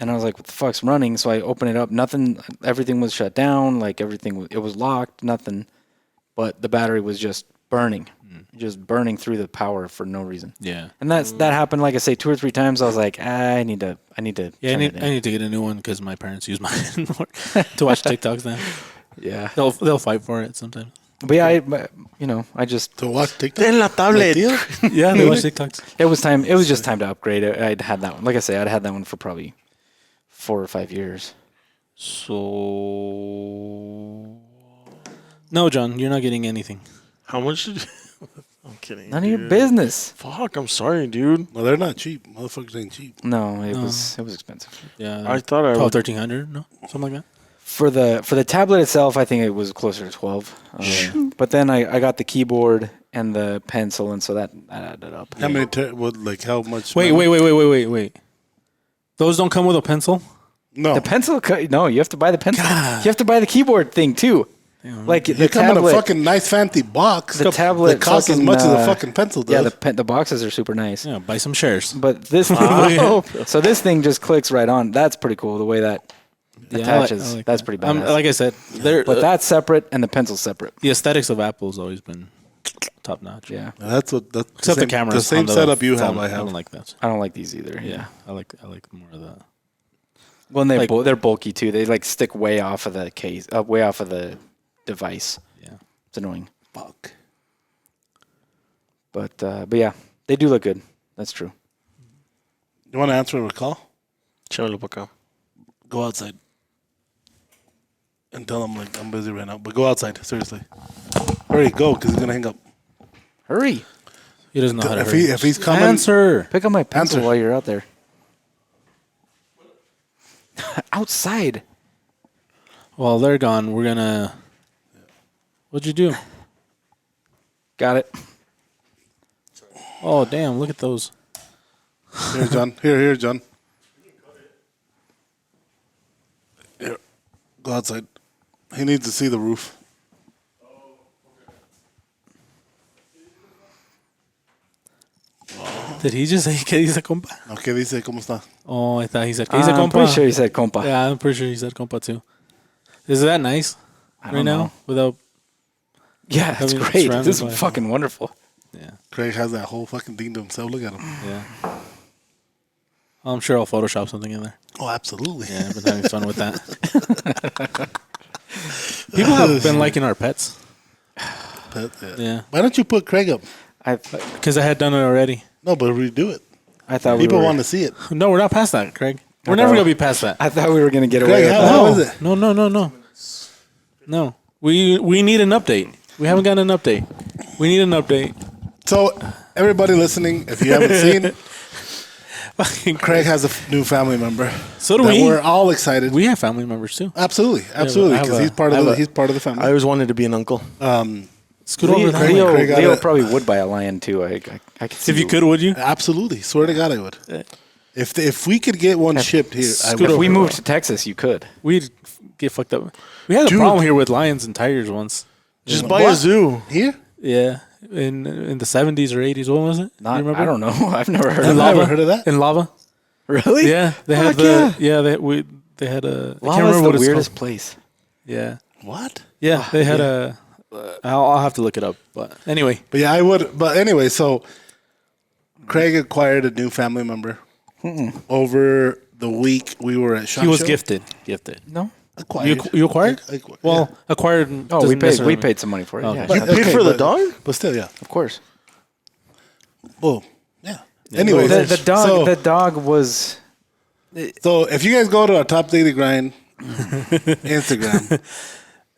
and I was like, "What the fuck's running?" So I opened it up. Nothing. Everything was shut down. Like it was locked. Nothing, but the battery was just burning, just burning through the power for no reason. Yeah. And that happened, like I say, 2 or 3 times. I was like, I need to. Yeah, I turn it need, in. I need to get a new one because my parents use mine to watch TikToks now. Yeah. They'll fight for it sometimes. But yeah, I just To watch TikTok. En la tablet. Yeah, they watch TikToks. it was time. It was just time to upgrade it. I'd had that one. Like I say, I'd had that one for probably 4 or 5 years. So. No, John, you're not getting anything. How much did you. I'm kidding. None of your dude. business. Fuck, I'm sorry, dude. No, they're not cheap. Motherfuckers ain't cheap. No, it was expensive. Yeah, I thought I 12, would. 1300, no, something like that. For the tablet itself, I think it was closer to 12. But then I got the keyboard and the pencil, and so that added up. How many? How much? Wait. Those don't come with a pencil? No. The pencil? No, you have to buy the pencil. You have to buy the keyboard thing too. Like the you come in a tablet. fucking nice fancy box. The tablet that costs as fucking, much as a fucking pencil does. Yeah, the boxes are super nice. Yeah, buy some shares. But this so this thing just clicks right on. That's pretty cool. The way that attaches. That's pretty badass. Like I said, they're but that's separate and the pencil's separate. the aesthetics of Apple has always been top notch. Yeah. That's Except the camera. The same setup you have. I have. I don't like that. I don't like these either. Yeah, I like more of that. Well, and Like- they're bulky too. They like stick way off of the case, way off of the device. Yeah. It's annoying. Fuck. But yeah, they do look good. That's true. You want to answer a call? Échamelo pa' acá. Go outside. And tell him like I'm busy right now. But go outside, seriously. Hurry, go, because he's gonna hang up. Hurry. He doesn't know how to. If he's coming, answer. Pick up my pencil Answer. while you're out there. Outside. Well, they're gone. We're gonna. What'd you do? Got it. Oh damn! Look at those. Here, John. Here, John. Here, go outside. He needs to see the roof. Did he just say que dice compa? Okay, dice cómo está. Oh, I thought he said que dice I'm compa. pretty sure you said compa. Yeah, I'm pretty sure he said compa too. Is that nice? I Right don't now, know. without Yeah, it's mean, great. surrounded This by- is fucking wonderful. yeah, Craig has that whole fucking thing to himself. Look at him. yeah. I'm sure I'll Photoshop something in there. Oh, absolutely. Yeah, I've been having fun with that. People have been liking our pets. But, Yeah. Why don't you put Craig up? Because I had done it already. No, but redo it. I thought People we were, want to see it. No, we're not past that, Craig. We're Okay. never gonna be past that. I thought we were gonna get Craig, away with how- that. how is it? No. No. We need an update. We haven't gotten an update. We need an update. So, everybody listening, if you haven't seen, Craig has a new family member. So do that we. We're all excited. We have family members too. Absolutely, I absolutely, have because a- he's part I of have the a- he's part of the family. I always wanted to be an uncle. Scoot over that way. Leo, Craig got Leo it. probably would buy a lion too. I could see If you could, would you? Absolutely, swear to God, I would. If we could get one shipped here, I Scoot would. If over. we moved to Texas, you could. We'd get fucked up. We had a Dude. problem here with lions and tigers once. Just Yeah. buy a What? zoo. Here, Yeah, in the 70s or 80s. What was it? Not. you remember? I don't know. I've never heard I've of never that. heard of that. In lava. Really? Yeah, they had Fuck the they had a. I can't Lava's remember the what it's weirdest called. place. Yeah, What? yeah, they had a. I'll have to look it up, but anyway, But yeah, I would. But anyway, so Craig acquired a new family member over the week we were at SHOT he was Show. Gifted. No. Acquired. You acquired? Well, Acquired. Oh, doesn't we paid. necessarily- We paid some money for it. Okay. Yeah, but, sure. Paid for the dog? but still, yeah. Of course. Well, yeah. Anyways, The dog. So, the dog was. so if you guys go to our Top Daily Grind Instagram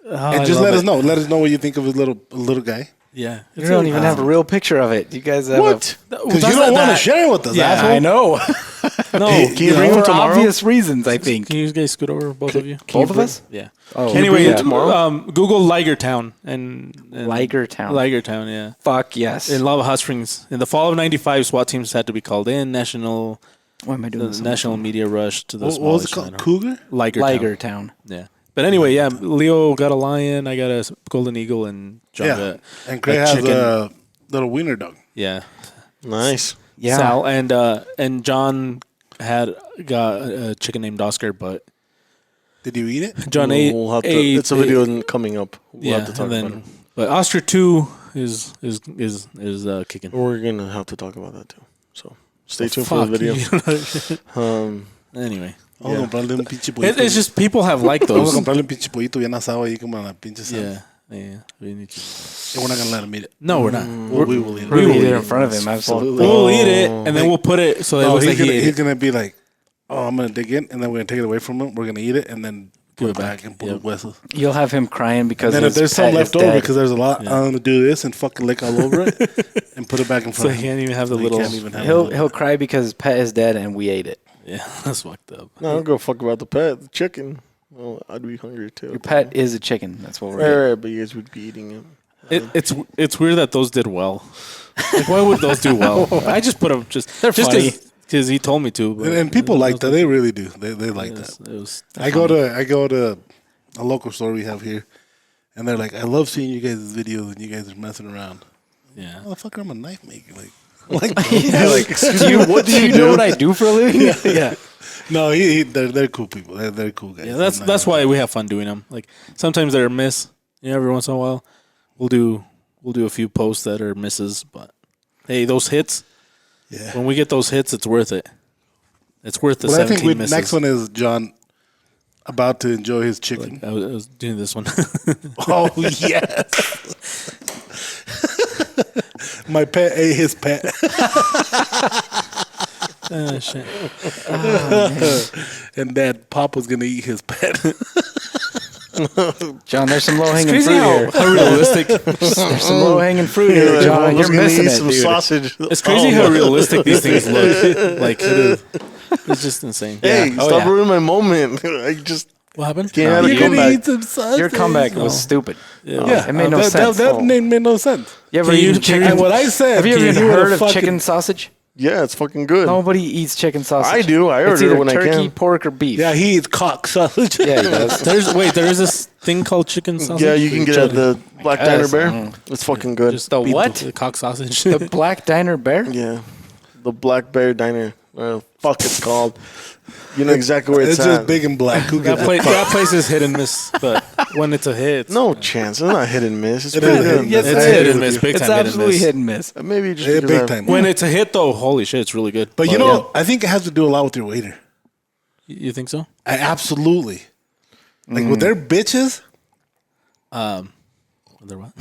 and just let us know. Let us know what you think of his little guy. Yeah, You don't even have a real picture of it. You guys have What? Because you don't want to share it with us, Yeah, asshole. I know. No, Can you bring him for tomorrow? obvious reasons, I think. Can you guys scoot over, both of you? Both of us? Yeah. Oh, Anyway, bring him tomorrow? Google Liger Town and Liger Town. Liger Town, yeah. Fuck yes. In Lava Hot Springs, in the fall of '95, SWAT teams had to be called in. Why am I doing The this? national media rush to the What was it called? Cougar? Liger Town. Town. Yeah. But anyway, yeah, Leo got a lion, I got a golden eagle, and John Yeah. got And Craig a has chicken. a little wiener dog. Yeah. Nice. Yeah. Sal and John got a chicken named Oscar, but Did you eat it? John ate. We'll have to, ate- it's a video coming up. We'll Yeah, have to talk and then, about it. but Oscar 2 is kicking. We're gonna have to talk about that too. So stay tuned Fuck. for the video. Anyway, Vamos a comprarle un pinche pollito. it's just people have liked Vamos a those. comprarle un pinche pollito bien asado ahí como en la pinche sal. Yeah. We need to. And we're not going to let him eat it. No, we're not. We will eat it. We will will eat eat it in it. front of him. Absolutely. We'll eat it, and then we'll put it so that it No, looks like he ate he's it. gonna be like, oh, I'm going to dig in, and then we're going to take it away from him. We're going to eat it, and then put Give it it back back. and put Yep. the huesos. You'll have him crying because And then if his there's some pet left is over, dead. because there's a lot, I'm going to do this and fucking lick all over it and put it back in So front he of him. can't even have the He little. can't even have He'll cry because his pet is dead and we ate it. Yeah, that's fucked up. No, I don't give a fuck about the pet, the chicken. Well, I'd be hungry too. Your pet is a chicken. That's what we're Right, eating. right, but you guys would be eating it. It's weird that those did well. Like, why would those do well? I just put them They're funny. because he told me to. But And people like that. They really do. They like that. It was I go to a local store we have here, and they're like, I love seeing you guys' videos and you guys are messing around. yeah. Motherfucker, I'm a knife maker. Like, Like, do you know what I do for a living? Yeah. no, they're cool people. They're cool guys. Yeah, that's why we have fun doing them. Like sometimes they're a miss. Every once in a while, we'll do a few posts that are misses. But hey, those hits. Yeah. When we get those hits, it's worth it. It's worth the Well, I 17 think misses. next one is John about to enjoy his chicken. I was doing this one. Oh yes. My pet ate his pet. Shit. And Dad Pop was gonna eat his pet. John, there's some low hanging Crazy fruit here. how realistic. There's some low hanging fruit here, John. You're missing it, some dude. sausage. It's crazy how realistic these things look. Like it's just insane. Hey, Yeah. Oh, stop yeah. ruining my moment. I just What happened? can't have a You're gonna comeback. eat some sausage. Your comeback was stupid. Yeah, It made no that, sense. That name made no sense. You ever Can you- eaten can chicken? And what I said. Have you ever he even would've heard of fucking- chicken sausage? Yeah, it's fucking good. Nobody eats chicken sausage. I do. I It's order it either when I turkey, can. pork, or beef. Yeah, he eats cock sausage. Yeah, he does. There is this thing called chicken sausage. Yeah, you can get it at the Black Diner Yes, Bear. It's fucking good. Just The beat what? The cock sausage. The Black Diner Bear? Yeah, the Black Bear Diner. Fuck, it's called. You know exactly where It's it's, just at. big and black. Who that, gives a that place is hit and miss, but when it's a hit, No chance. It's not hit and miss. It's It pretty is hit good. and Yes, miss. it's I hit agree and with miss. you. Big It's time hit and absolutely miss. hit and miss. Maybe just Yeah, because big I- time. When it's a hit, though, holy shit, it's really good. But you know, I think it has to do a lot with your waiter. You think so? Absolutely. Like with their bitches, They're what?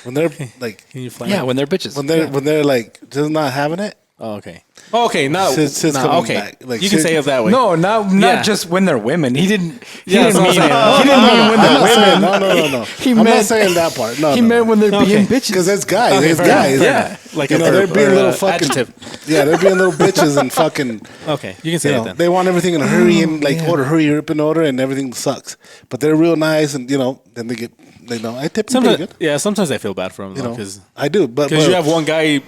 when they're like, Can you find Yeah, out? when they're bitches. when they're like just not having it. Oh, okay. Oh, okay. Now, Sis now, coming okay. back, like, you can sis- say it that way. No, not Yeah. just when they're women. He didn't. He Yeah, didn't that's mean what I'm it. He didn't mean when I'm they're not saying, women. no. He I'm meant- not saying that part. No, He no. meant when they're Okay. being bitches. Because it's guys. Okay, It's fair guys. enough. Yeah. Like You a know, verb they're being or little a fucking. adjective. Yeah, they're being little bitches and fucking. Okay, you can say You it know, then. they want everything in a hurry and like hurry up and order, and everything sucks. But they're real nice, and then they get. They know I tip them pretty Sometimes, good. yeah, sometimes I feel bad for them You know, because I do, but you have one guy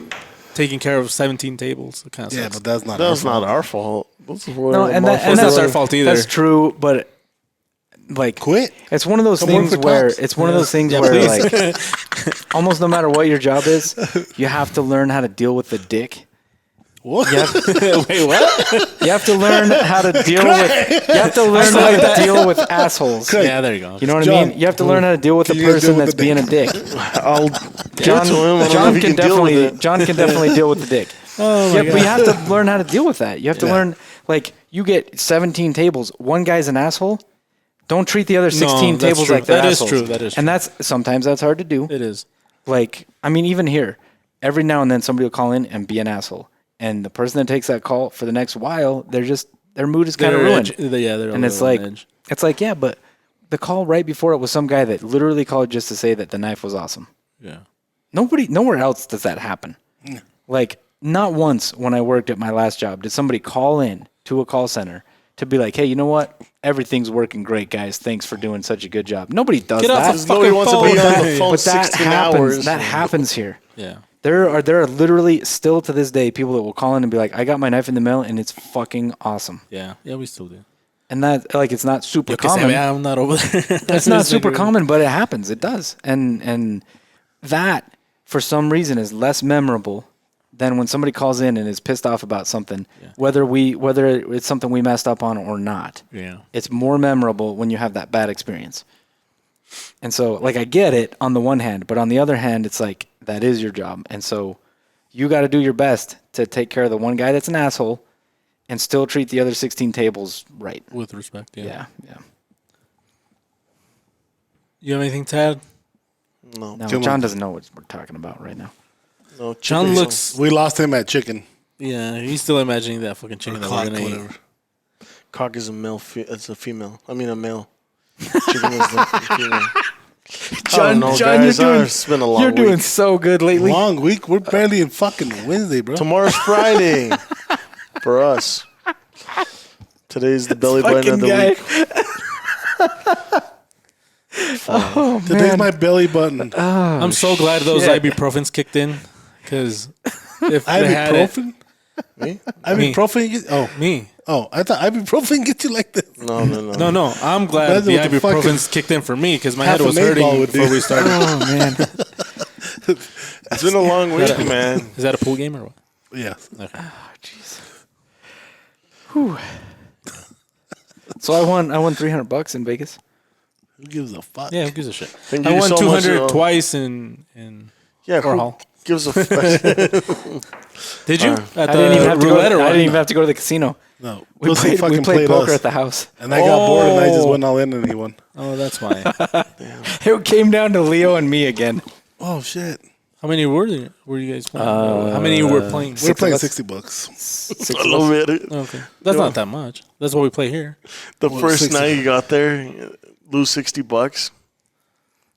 taking care of 17 tables. It kind of Yeah, sucks. but that's not. That's our fault. not our fault. That's No, and It's not that's their fault either. That's true, but like Quit. it's one of those Come work things for where Tops. it's one of those things Yeah, where please. like almost no matter what your job is, you have to learn how to deal with the dick. What? You have, Wait, what? you have to learn how to deal with. You have to learn how to deal with assholes. Craig. Yeah, there you go. You know what I John, mean? You have to learn how to deal with can the you guys deal person with that's the being a dick. I'll John, give it to him. I don't know John if he can can deal with definitely it. John can definitely deal with the dick. Oh, Yeah, but you have to learn how to deal with that. You have to learn, like, you get 17 tables. One guy's an asshole. Don't treat the other 16 that's tables true. like they're That is assholes. true. That is And sometimes that's hard to do. It is. Like, I mean, even here, every now and then somebody will call in and be an asshole. And the person that takes that call for the next while, their mood is kind of ruined. They're And it's like, yeah, but the call right before it was some guy that literally called just to say that the knife was awesome. yeah. Nowhere else does that happen. Like, not once when I worked at my last job did somebody call in to a call center to be like, hey, you know what? Everything's working great, guys. Thanks for doing such a good job. Nobody does Get that. off the Nobody fucking wants to phone. be on the phone But that 16 happens. hours. That happens here. Yeah. There are literally still to this day people that will call in and be like, I got my knife in the mail and it's fucking awesome. Yeah. Yeah, we still do. And that, like, it's not super Yo que se common. vea, I'm not over there. It's not super common, but it happens. It does. And that, for some reason, is less memorable than when somebody calls in and is pissed off about something, whether it's something we messed up on or not. Yeah. It's more memorable when you have that bad experience. And so, like, I get it on the one hand, but on the other hand, it's like, that is your job. And so you got to do your best to take care of the one guy that's an asshole and still treat the other 16 tables right. With respect, yeah. Yeah. You have anything to add? No, No, Come John on. doesn't know what we're talking about right now. no. John chicken- looks... We lost him at chicken. Yeah, he's still imagining that fucking chicken that Cock, we're going to eat. whatever. Cock is a male. It's a female. I mean, a male. Chicken is the female. John, know, John, guys. you're doing, It's been a long you're doing week. so good lately. Long week. We're barely in fucking Wednesday, bro. Tomorrow's Friday for us. Today's the belly button of Fucking the guy. week. Oh, Today's man. my belly button. I'm so glad those shit. ibuprofens kicked in because if they had it, Ibuprofen? Me? Ibuprofen? me. I thought ibuprofen gets you like this. No. No, I'm glad Imagine the what the ibuprofens fucking kicked in for me because my half head was an 8 ball hurting would do. before we started. Oh, man. It's been a long week, man. Is that a pool game or what? Yeah. Okay. Whew. So I won $300 in Vegas. Who gives a fuck? Yeah, who gives a shit? Thank I you won so much, 200 though. twice in Yeah, who Warhol. gives a Did you? At I didn't even have to go. roulette or I what? didn't even have to go to the casino. No. We Pussy played fucking poker us. at the house. And I got bored and I just Oh. went all in and he won. Oh, that's why. It came down to Leo and me again. Oh, shit. How many were you guys playing? How many you were playing? We're playing $60. $60. I love it. Okay, that's not that much. That's what we play here. The Well, first 60. night you got there, lose $60.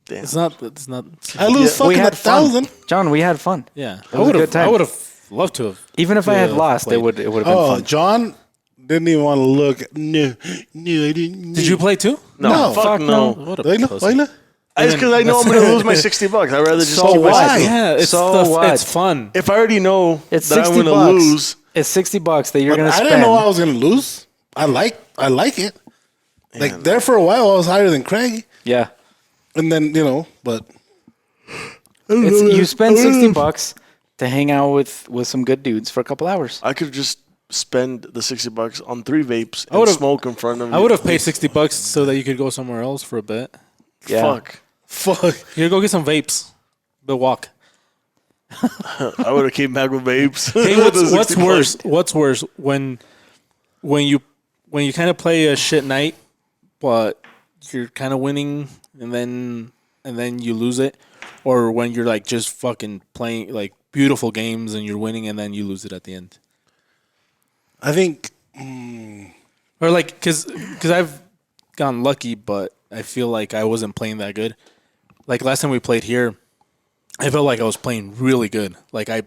Damn. It's not. It's not. I lose We fucking had fun. 1,000. John, we had fun. Yeah, It was a good time. I would have loved to have. Even if I had lost, it would have been Oh, fun. John didn't even want to look. No, I didn't. Did you play too? No, No. fuck Fuck no. What a Baila? pussy. Baila? It's because I know I'm going to lose my $60. I'd rather just So keep my what? 60. Yeah, it's So what? It's fun. If I already know It's that I'm $60. going to lose, It's $60 that you're But gonna I spend. didn't know I was going to lose. I like it. Like, there for a while, I was higher than Craig. Yeah, And then, but. you spend $60 to hang out with some good dudes for a couple hours. I could just spend the $60 on 3 vapes I and would've- smoke in front of I would have paid $60 so that you could go somewhere else for a bit. Yeah. Fuck. Fuck. Here, go get some vapes. But walk. I would have came back with vapes. Hey, The what's $60. worse? What's worse when you kind of play a shit night, but you're kind of winning, and then you lose it, or when you're like just fucking playing like beautiful games and you're winning and then you lose it at the end, I think. or like because I've gotten lucky, but I feel like I wasn't playing that good. Like last time we played here, I felt like I was playing really good. Like I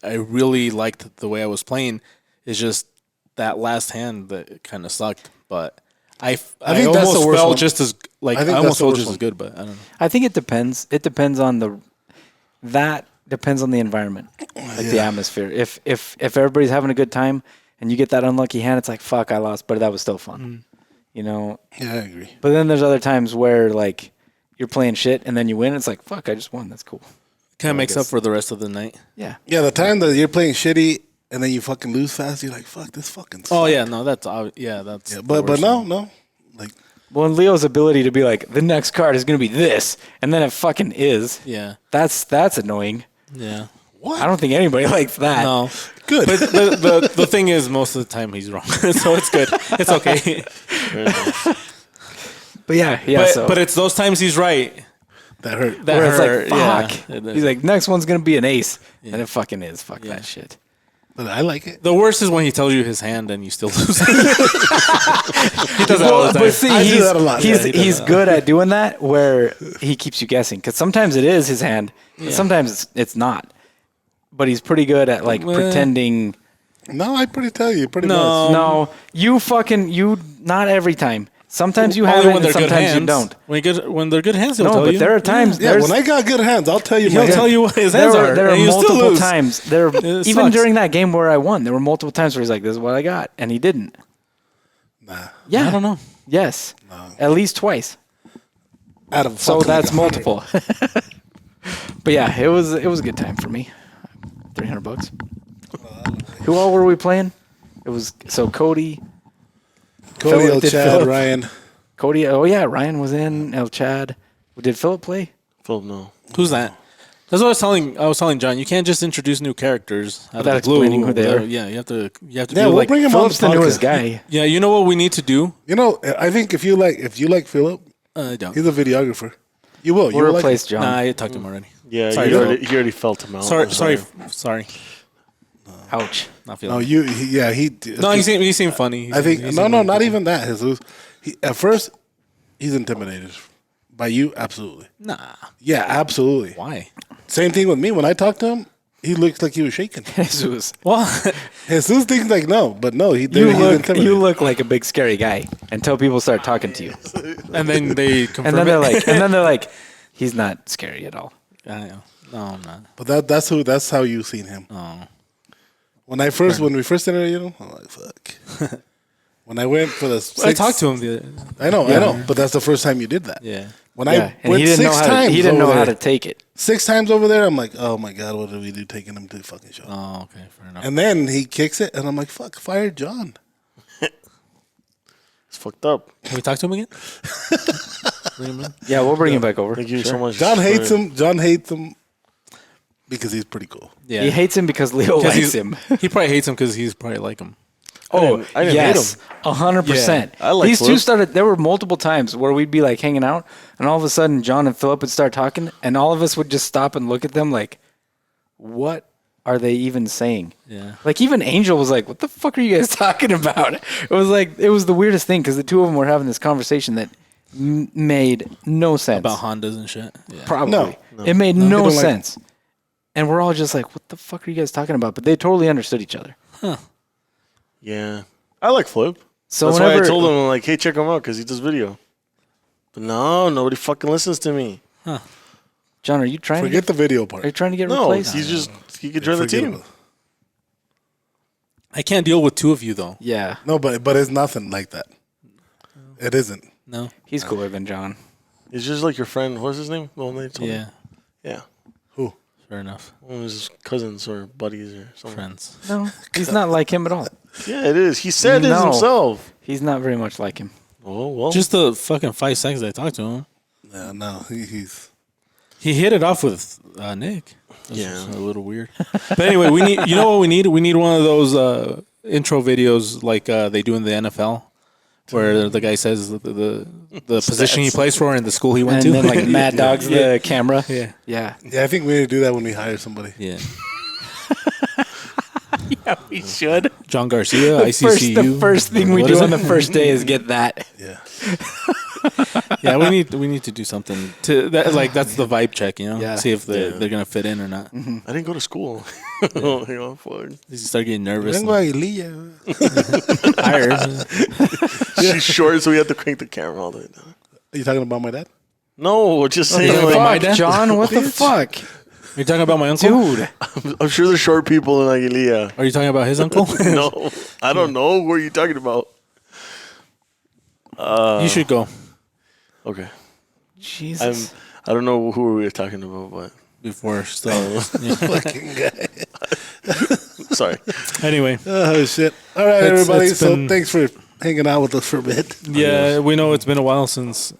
really liked the way I was playing. It's just that last hand that kind of sucked. But I think that's the almost worst felt one. just as like I I, think almost that's the felt worst just as one. good. But I don't know. I think it depends. It depends on depends on the environment, like the atmosphere. If everybody's having a good time and you get that unlucky hand, it's like fuck, I lost, but that was still fun, you know. Yeah, I agree. But then there's other times where like you're playing shit and then you win. It's like fuck, I just won. That's cool. Kind of makes up for the rest of the night. Yeah. Yeah, the time that you're playing shitty and then you fucking lose fast, you're like, fuck, this fucking sucks. Oh yeah, no, that's that's Yeah, the but worst no, one. no. Like, Well, and Leo's ability to be like the next card is gonna be this, and then it fucking is. Yeah, That's annoying. yeah. what? I don't think anybody likes that. No, Good. but the thing is, most of the time he's wrong, so it's good. It's okay. But yeah. But it's those times he's right. that hurt. That where it's hurt. like, fuck. Yeah, He's like, next one's gonna be an ace, and it fucking is. Fuck Yeah. that shit. But I like it. the worst is when he tells you his hand and you still lose. He does that all the time. But see, I do that a lot. he's Yeah, he he's good at doing that, where he keeps you guessing. Because sometimes it is his hand, and sometimes it's not. But he's pretty good at like Well, pretending. No, I tell you, pretty No. much. No, you not every time. Sometimes you have Only it, when and they're good sometimes hands. you don't. When they're good hands, he'll No, tell but you. there are times. Yeah, there's- when I got good hands, I'll tell you. He'll my tell hand. you what his hands are. there are and you still multiple lose. times. There, even sucks. during that game where I won, there were multiple times where he's like, "This is what I got," and he didn't. Nah, Yeah, I don't know. Yes, at least twice. out of So fucking that's like 100. multiple. But yeah, it was a good time for me. $300. Who all were we playing? It was so Cody, Cody, Philip- El did Chad, Philip- Ryan. Cody. Oh yeah, Ryan was in. El Chad. Did Philip play? Phil, no. Who's that? That's what I was telling John. You can't just introduce new characters out Without of the blue. explaining who they are. Yeah, you have to. You have to Yeah, do we'll like. bring him Philip's the on the newest podcast. guy. Yeah, you know what we need to do? You know, I think if you like Philip, I don't. he's a videographer. You will. You We'll will like replace him. John. Nah, I talked to him already. Yeah, Sorry, he Phil. already felt him out. Sorry. Ouch. Not No, feeling. he. No, he seemed funny. I think not even that. Jesus. At first, he's intimidated by you. Absolutely. Nah. Yeah, absolutely. Why? Same thing with me. When I talked to him, he looks like he was shaking. Jesus. Well, Jesus thinks like no, but no, he's You intimidated. look like a big scary guy until people start talking to you, and then they confirm and then it. they're like, he's not scary at all. I know. No, I'm not. But that's how you seen him. Oh. When we first interviewed him, I'm like, fuck. When I went for the I talked to him the I know, but that's the first time you did that. Yeah. When Yeah, I went he didn't know 6 how times, to, he didn't over know how there, to take it. 6 times over there. I'm like, oh my god, what did we do taking him to the fucking show? Oh, okay, fair enough. And then he kicks it, and I'm like, fuck, fire John. It's fucked up. Can we talk to him again? Bring him in? Yeah, we'll bring him back over. Thank you so much. John hates for- him. John hates him because he's pretty cool. Yeah, He hates him because Leo 'Cause likes he's- him. He probably hates him because he's probably like him. Oh, I didn't yes, hate 100%. Yeah, I like These two Flip. started. There were multiple times where we'd be like hanging out, and all of a sudden John and Philip would start talking, and all of us would just stop and look at them like, "What are they even saying?" Yeah. Like even Angel was like, "What the fuck are you guys talking about?" It was like it was the weirdest thing because the two of them were having this conversation that made no sense. About Hondas and shit. Yeah. Probably. No. It made They no don't like- sense. And we're all just like, "What the fuck are you guys talking about?" But they totally understood each other. Yeah. I like Flip. So That's whenever why I told him, I'm like, hey, check him out because he does video. But no, nobody fucking listens to me. John, are you trying to Forget get, the video part. are you trying to get No, replaced? he's just, he could join the Forget team. about it. I can't deal with two of you though. Yeah, No, but it's nothing like that. It isn't. No. he's cooler than John. He's just like your friend. What's his name? Well, they told me. Yeah. Yeah. Who? Fair enough. One of his cousins or buddies or something. Friends. No, he's not like him at all. Yeah, it is. He said it No. himself. He's not very much like him. Oh, well. Just the fucking 5 seconds I talked to him. Yeah, no, he's. He hit it off with Nick. That's Yeah. just a little weird. But anyway, we need. You know what we need? We need one of those intro videos like they do in the NFL, where the guy says the position he plays for and the school he went And to. then like Mad Dog's the camera. yeah. Yeah. Yeah, I think we need to do that when we hire somebody. Yeah. Yeah, we should. John Garcia, The ICCU. first thing we What do is on it? the first day is get that. Yeah. Yeah, we need to do something to that. Like that's the vibe check, you know. Yeah. See if they're gonna fit in or not. I didn't go to school. Oh, you know, fuck. You start getting nervous. Vengo and Aguililla. tired. She's short, so we have to crank the camera all the way down. Are you talking about my dad? No, just saying. talking about my Like, dad? John, what the fuck? Are you talking about my uncle? Dude. I'm sure there's short people in Aguililla. Are you talking about his uncle? No, I don't know. What are you talking about? You should go Okay. Jesus. I don't know who we were talking about, but before stuff. Yeah. Fucking guy. sorry. Anyway, Oh shit! All right, It's- everybody. it's So been- thanks for hanging out with us for a bit. yeah, we know it's been a while since.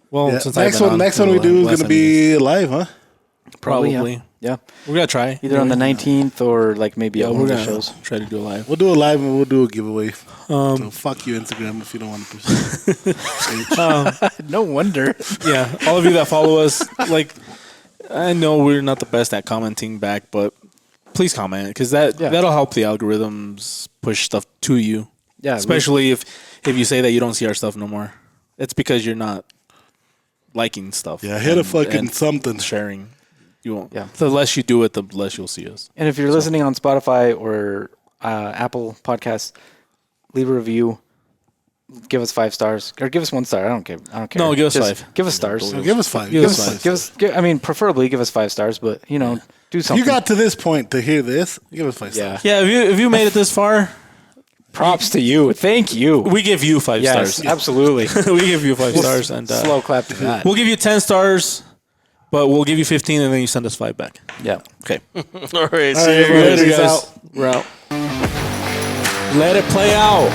Well, Yeah. since I've Next been one, on next for one a we while. do is Last gonna time you be live, huh? probably. Yeah. We're gonna try Either on the 19th or like maybe at one we're of the gonna shows. try to do a live. We'll do a live and we'll do a giveaway. So fuck you, Instagram, if you don't want to pursue. No wonder. Yeah, all of you that follow us, like, I know we're not the best at commenting back, but please comment because that'll help the algorithms push stuff to you. Yeah. Especially if you say that you don't see our stuff no more, it's because you're not liking stuff. Yeah, hit a fucking and something. sharing. You won't. Yeah. The less you do it, the less you'll see us. And if you're listening on Spotify or Apple Podcasts, leave a review. Give us 5 stars or give us 1 star. I don't care. No, give us Just 5. Give us stars. So give us 5. Give Give us us 5. five. I mean, preferably give us 5 stars, but do something. You got to this point to hear this. Give us 5 Yeah. stars. Yeah, if you made it this far, Props to you. Thank you. we give you 5 Yes, stars. absolutely. We give you 5 stars, and Slow clap to that. we'll give you 10 stars, but we'll give you 15, and then you send us 5 back. Yeah. Okay. All right. See you everybody. guys. Peace guys. out. We're out. Let it play out.